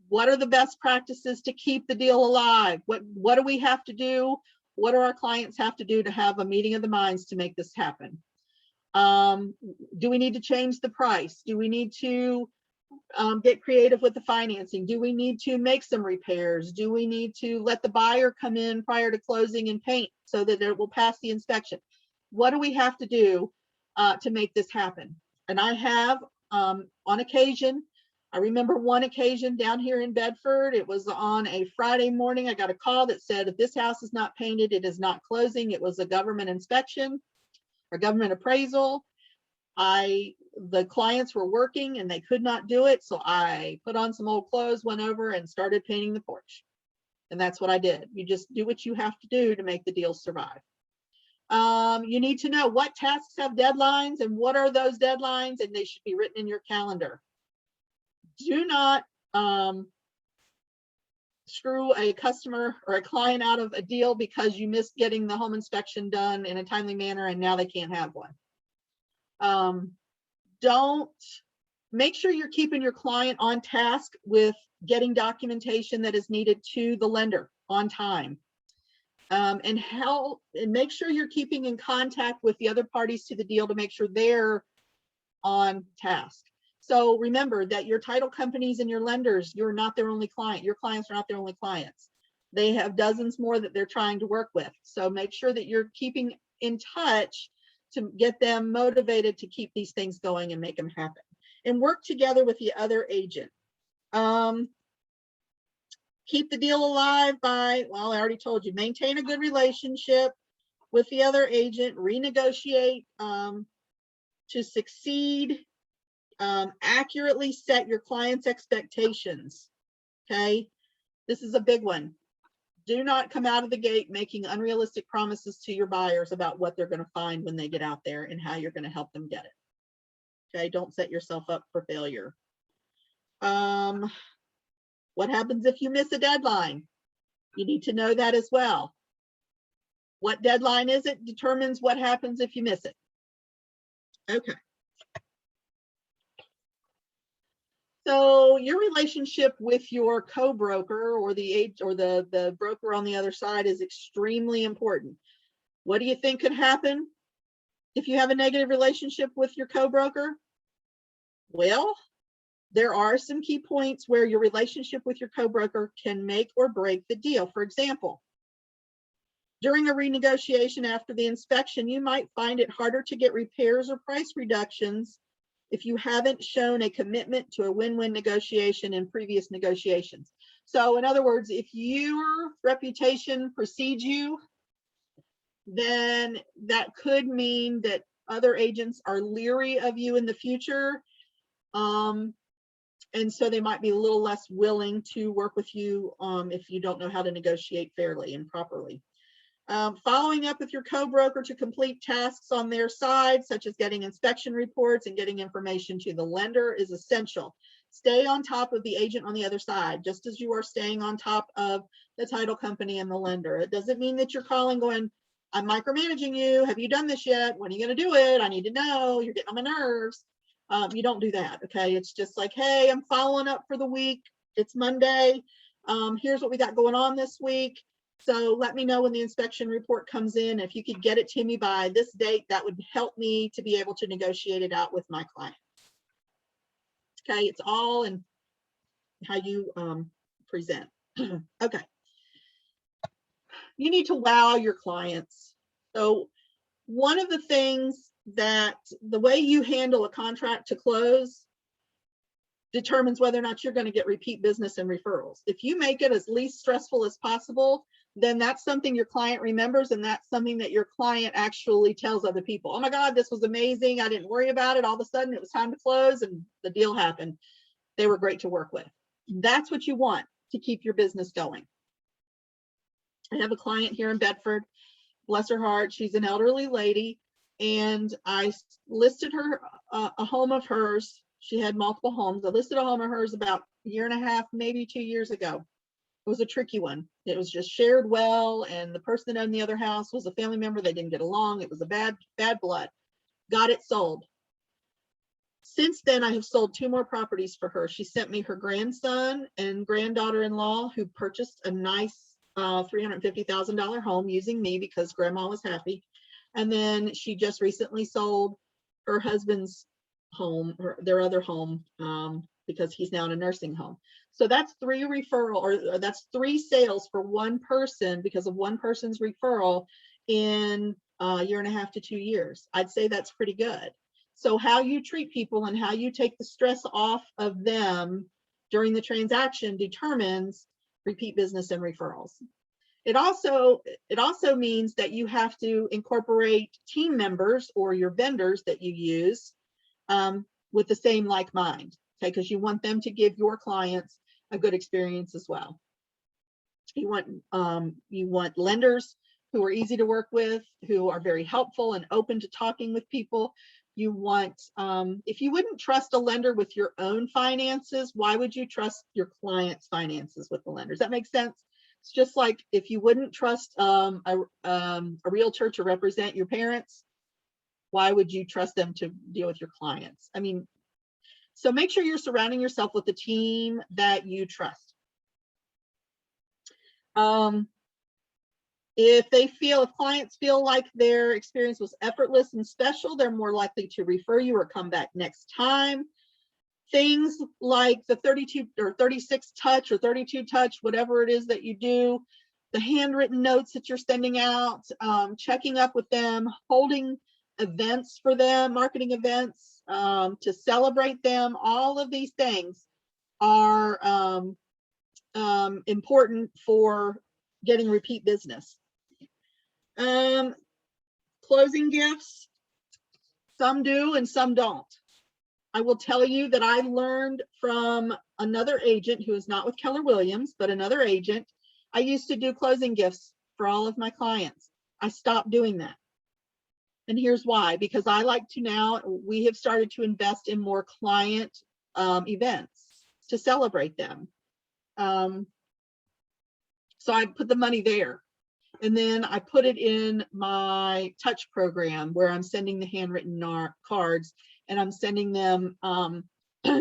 What are the best practices to keep the deal alive? What do we have to do? What do our clients have to do to have a meeting of the minds to make this happen? Do we need to change the price? Do we need to get creative with the financing? Do we need to make some repairs? Do we need to let the buyer come in prior to closing and paint so that it will pass the inspection? What do we have to do to make this happen? And I have on occasion, I remember one occasion down here in Bedford, it was on a Friday morning. I got a call that said, if this house is not painted, it is not closing. It was a government inspection or government appraisal. The clients were working and they could not do it. So I put on some old clothes, went over and started painting the porch. And that's what I did. You just do what you have to do to make the deal survive. You need to know what tasks have deadlines and what are those deadlines, and they should be written in your calendar. Do not screw a customer or a client out of a deal because you missed getting the home inspection done in a timely manner and now they can't have one. Don't make sure you're keeping your client on task with getting documentation that is needed to the lender on time. And make sure you're keeping in contact with the other parties to the deal to make sure they're on task. So remember that your title companies and your lenders, you're not their only client. Your clients are not their only clients. They have dozens more that they're trying to work with. So make sure that you're keeping in touch to get them motivated to keep these things going and make them happen. And work together with the other agent. Keep the deal alive by, well, I already told you, maintain a good relationship with the other agent, renegotiate to succeed, accurately set your client's expectations. Okay, this is a big one. Do not come out of the gate making unrealistic promises to your buyers about what they're going to find when they get out there and how you're going to help them get it. Okay, don't set yourself up for failure. What happens if you miss a deadline? You need to know that as well. What deadline is it determines what happens if you miss it. Okay. So your relationship with your co-broker or the broker on the other side is extremely important. What do you think could happen if you have a negative relationship with your co-broker? Well, there are some key points where your relationship with your co-broker can make or break the deal. For example, during a renegotiation after the inspection, you might find it harder to get repairs or price reductions if you haven't shown a commitment to a win-win negotiation in previous negotiations. So in other words, if your reputation precedes you, then that could mean that other agents are leery of you in the future. And so they might be a little less willing to work with you if you don't know how to negotiate fairly and properly. Following up with your co-broker to complete tasks on their side, such as getting inspection reports and getting information to the lender, is essential. Stay on top of the agent on the other side, just as you are staying on top of the title company and the lender. It doesn't mean that you're calling going, I'm micromanaging you. Have you done this yet? When are you going to do it? I need to know. You're getting on my nerves. You don't do that, okay? It's just like, hey, I'm following up for the week. It's Monday. Here's what we got going on this week. So let me know when the inspection report comes in. If you could get it to me by this date, that would help me to be able to negotiate it out with my client. Okay, it's all in how you present. Okay. You need to wow your clients. So one of the things that the way you handle a contract to close determines whether or not you're going to get repeat business and referrals. If you make it as least stressful as possible, then that's something your client remembers, and that's something that your client actually tells other people. Oh my God, this was amazing. I didn't worry about it. All of a sudden it was time to close and the deal happened. They were great to work with. That's what you want to keep your business going. I have a client here in Bedford, bless her heart. She's an elderly lady, and I listed her a home of hers. She had multiple homes. I listed a home of hers about a year and a half, maybe 2 years ago. It was a tricky one. It was just shared well, and the person that owned the other house was a family member. They didn't get along. It was a bad blood. Got it sold. Since then, I have sold 2 more properties for her. She sent me her grandson and granddaughter-in-law who purchased a nice $350,000 home using me because grandma was happy. And then she just recently sold her husband's home, their other home, because he's now in a nursing home. So that's 3 referral, or that's 3 sales for one person because of one person's referral in a year and a half to 2 years. I'd say that's pretty good. So how you treat people and how you take the stress off of them during the transaction determines repeat business and referrals. It also means that you have to incorporate team members or your vendors that you use with the same like mind, okay? Because you want them to give your clients a good experience as well. You want lenders who are easy to work with, who are very helpful and open to talking with people. You want, if you wouldn't trust a lender with your own finances, why would you trust your client's finances with the lender? Does that make sense? It's just like if you wouldn't trust a realtor to represent your parents, why would you trust them to deal with your clients? I mean, so make sure you're surrounding yourself with a team that you trust. If clients feel like their experience was effortless and special, they're more likely to refer you or come back next time. Things like the 32 or 36 touch or 32 touch, whatever it is that you do, the handwritten notes that you're sending out, checking up with them, holding events for them, marketing events to celebrate them. All of these things are important for getting repeat business. Closing gifts, some do and some don't. I will tell you that I learned from another agent who is not with Keller Williams, but another agent. I used to do closing gifts for all of my clients. I stopped doing that. And here's why, because I like to now, we have started to invest in more client events to celebrate them. So I put the money there. And then I put it in my touch program where I'm sending the handwritten cards, and I'm sending them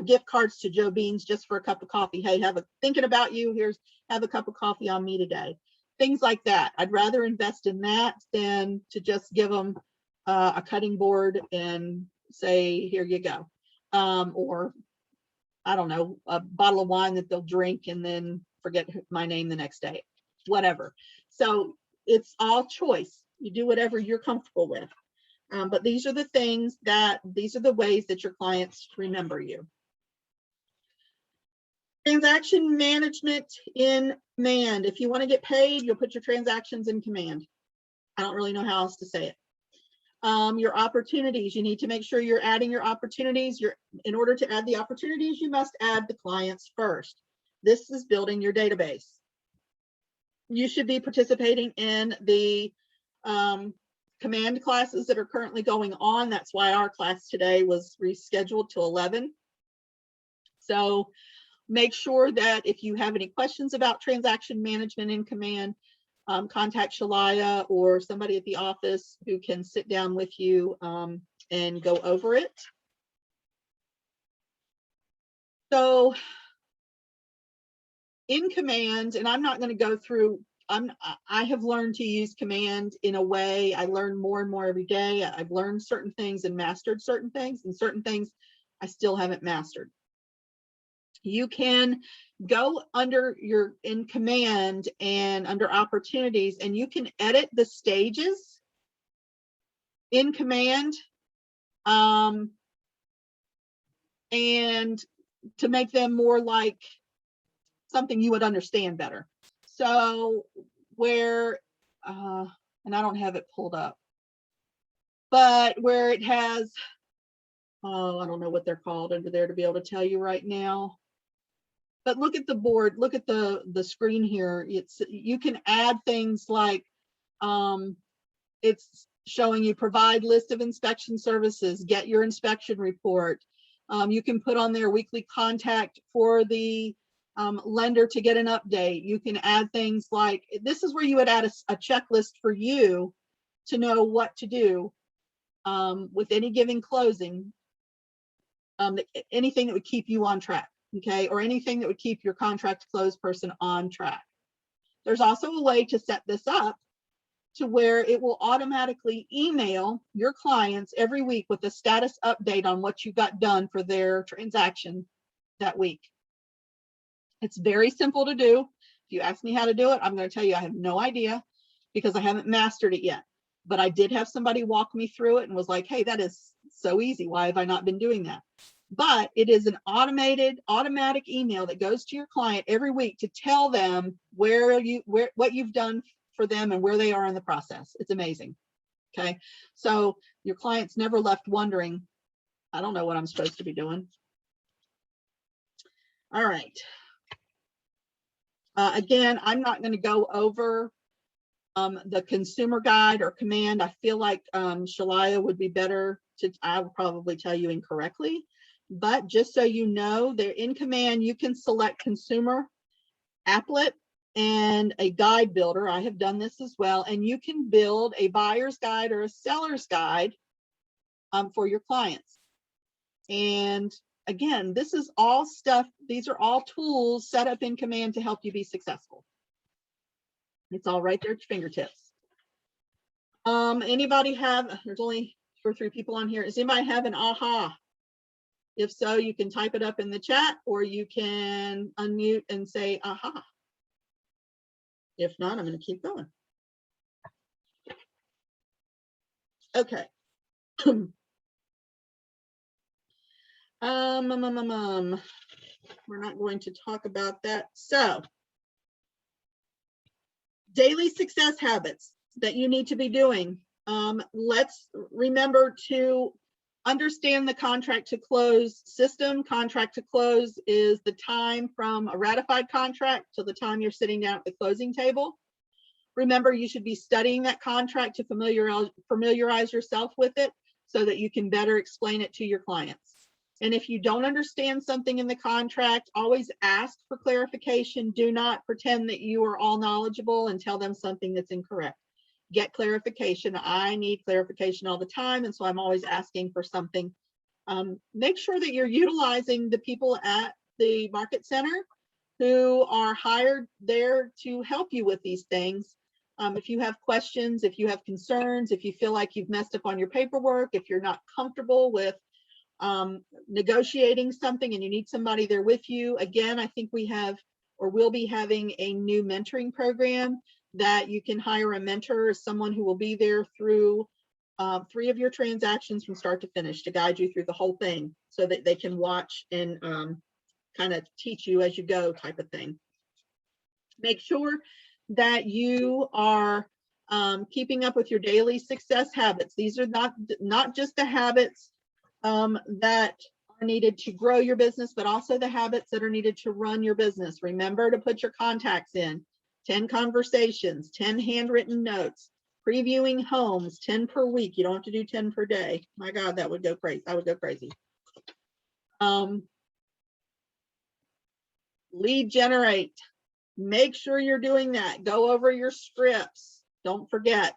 gift cards to Joe Beans just for a cup of coffee. Hey, thinking about you, have a cup of coffee on me today. Things like that. I'd rather invest in that than to just give them a cutting board and say, here you go. Or I don't know, a bottle of wine that they'll drink and then forget my name the next day, whatever. So it's all choice. You do whatever you're comfortable with. But these are the ways that your clients remember you. Transaction management in Command. If you want to get paid, you'll put your transactions in Command. I don't really know how else to say it. Your opportunities, you need to make sure you're adding your opportunities. In order to add the opportunities, you must add the clients first. This is building your database. You should be participating in the Command classes that are currently going on. That's why our class today was rescheduled to 11. So make sure that if you have any questions about transaction management in Command, contact Shalaya or somebody at the office who can sit down with you and go over it. So in Command, and I'm not going to go through, I have learned to use Command in a way. I learn more and more every day. I've learned certain things and mastered certain things, and certain things I still haven't mastered. You can go in Command and under opportunities, and you can edit the stages in Command and to make them more like something you would understand better. So where, and I don't have it pulled up, but where it has, I don't know what they're called under there to be able to tell you right now. But look at the board, look at the screen here. You can add things like, it's showing you provide list of inspection services, get your inspection report. You can put on there weekly contact for the lender to get an update. You can add things like, this is where you would add a checklist for you to know what to do with any given closing, anything that would keep you on track, okay, or anything that would keep your contract close person on track. There's also a way to set this up to where it will automatically email your clients every week with a status update on what you got done for their transaction that week. It's very simple to do. If you ask me how to do it, I'm going to tell you I have no idea because I haven't mastered it yet. But I did have somebody walk me through it and was like, hey, that is so easy. Why have I not been doing that? But it is an automatic email that goes to your client every week to tell them what you've done for them and where they are in the process. It's amazing. Okay. So your client's never left wondering, I don't know what I'm supposed to be doing. All right. Again, I'm not going to go over the consumer guide or Command. I feel like Shalaya would be better to, I would probably tell you incorrectly, but just so you know, they're in Command, you can select consumer, applet, and a guide builder. I have done this as well, and you can build a buyer's guide or a seller's guide for your clients. And again, this is all stuff, these are all tools set up in Command to help you be successful. It's all right there at your fingertips. Anybody have, there's only 2 or 3 people on here. Does anybody have an aha If so, you can type it up in the chat or you can unmute and say, aha. If not, I'm going to keep going. Okay. We're not going to talk about that. So, daily success habits that you need to be doing. Let's remember to understand the contract to close system. Contract to close is the time from a ratified contract to the time you're sitting down at the closing table. Remember, you should be studying that contract to familiarize yourself with it so that you can better explain it to your clients. And if you don't understand something in the contract, always ask for clarification. Do not pretend that you are all knowledgeable and tell them something that's incorrect. Get clarification. I need clarification all the time, and so I'm always asking for something. Make sure that you're utilizing the people at the market center who are hired there to help you with these things. If you have questions, if you have concerns, if you feel like you've messed up on your paperwork, if you're not comfortable with negotiating something and you need somebody there with you, again, I think we have or will be having a new mentoring program that you can hire a mentor as someone who will be there through 3 of your transactions from start to finish to guide you through the whole thing so that they can watch and kind of teach you as you go type of thing. Make sure that you are keeping up with your daily success habits. These are not just the habits that are needed to grow your business, but also the habits that are needed to run your business. Remember to put your contacts in, 10 conversations, 10 handwritten notes, previewing homes, 10 per week. You don't have to do 10 per day. My God, that would go crazy. I would go crazy. Lead generate. Make sure you're doing that. Go over your scripts. Don't forget.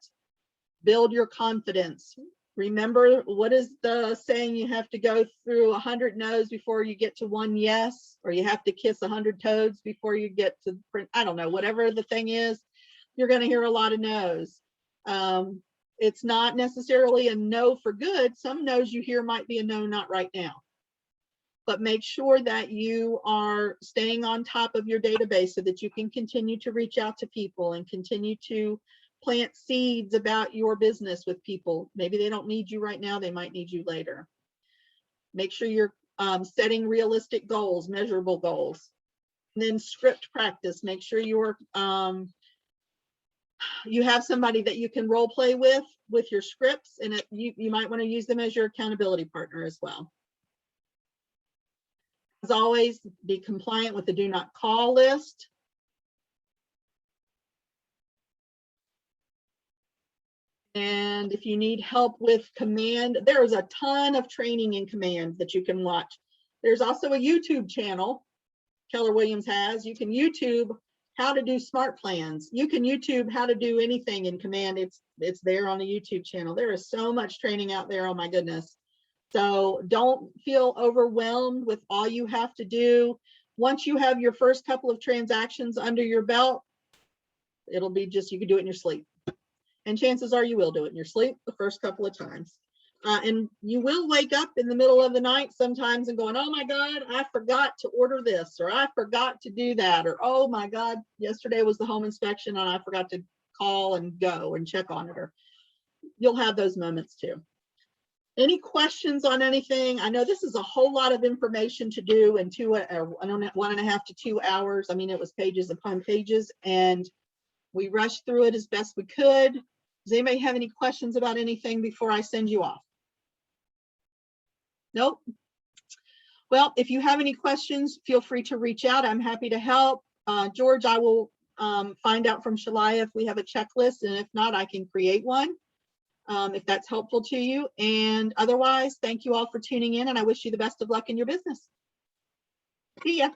Build your confidence. Remember, what is the saying? You have to go through 100 no's before you get to 1 yes, or you have to kiss 100 toads before you get to print. I don't know, whatever the thing is, you're going to hear a lot of no's. It's not necessarily a no for good. Some no's you hear might be a no, not right now. But make sure that you are staying on top of your database so that you can continue to reach out to people and continue to plant seeds about your business with people. Maybe they don't need you right now, they might need you later. Make sure you're setting realistic goals, measurable goals. And then script practice. Make sure you're you have somebody that you can role play with your scripts, and you might want to use them as your accountability partner as well. As always, be compliant with the do not call list. And if you need help with Command, there is a ton of training in Command that you can watch. There's also a YouTube channel Keller Williams has. You can YouTube how to do smart plans. You can YouTube how to do anything in Command. It's there on the YouTube channel. There is so much training out there. Oh my goodness. So don't feel overwhelmed with all you have to do. Once you have your first couple of transactions under your belt, it'll be just, you can do it in your sleep. And chances are you will do it in your sleep the first couple of times. And you will wake up in the middle of the night sometimes and going, oh my God, I forgot to order this, or I forgot to do that, or oh my God, yesterday was the home inspection and I forgot to call and go and check on it. Or you'll have those moments too. Any questions on anything? I know this is a whole lot of information to do in 1.5 to 2 hours. I mean, it was pages upon pages, and we rushed through it as best we could. Does anybody have any questions about anything before I send you off? Nope. Well, if you have any questions, feel free to reach out. I'm happy to help. George, I will find out from Shalaya if we have a checklist, and if not, I can create one if that's helpful to you. And otherwise, thank you all for tuning in, and I wish you the best of luck in your business. See ya.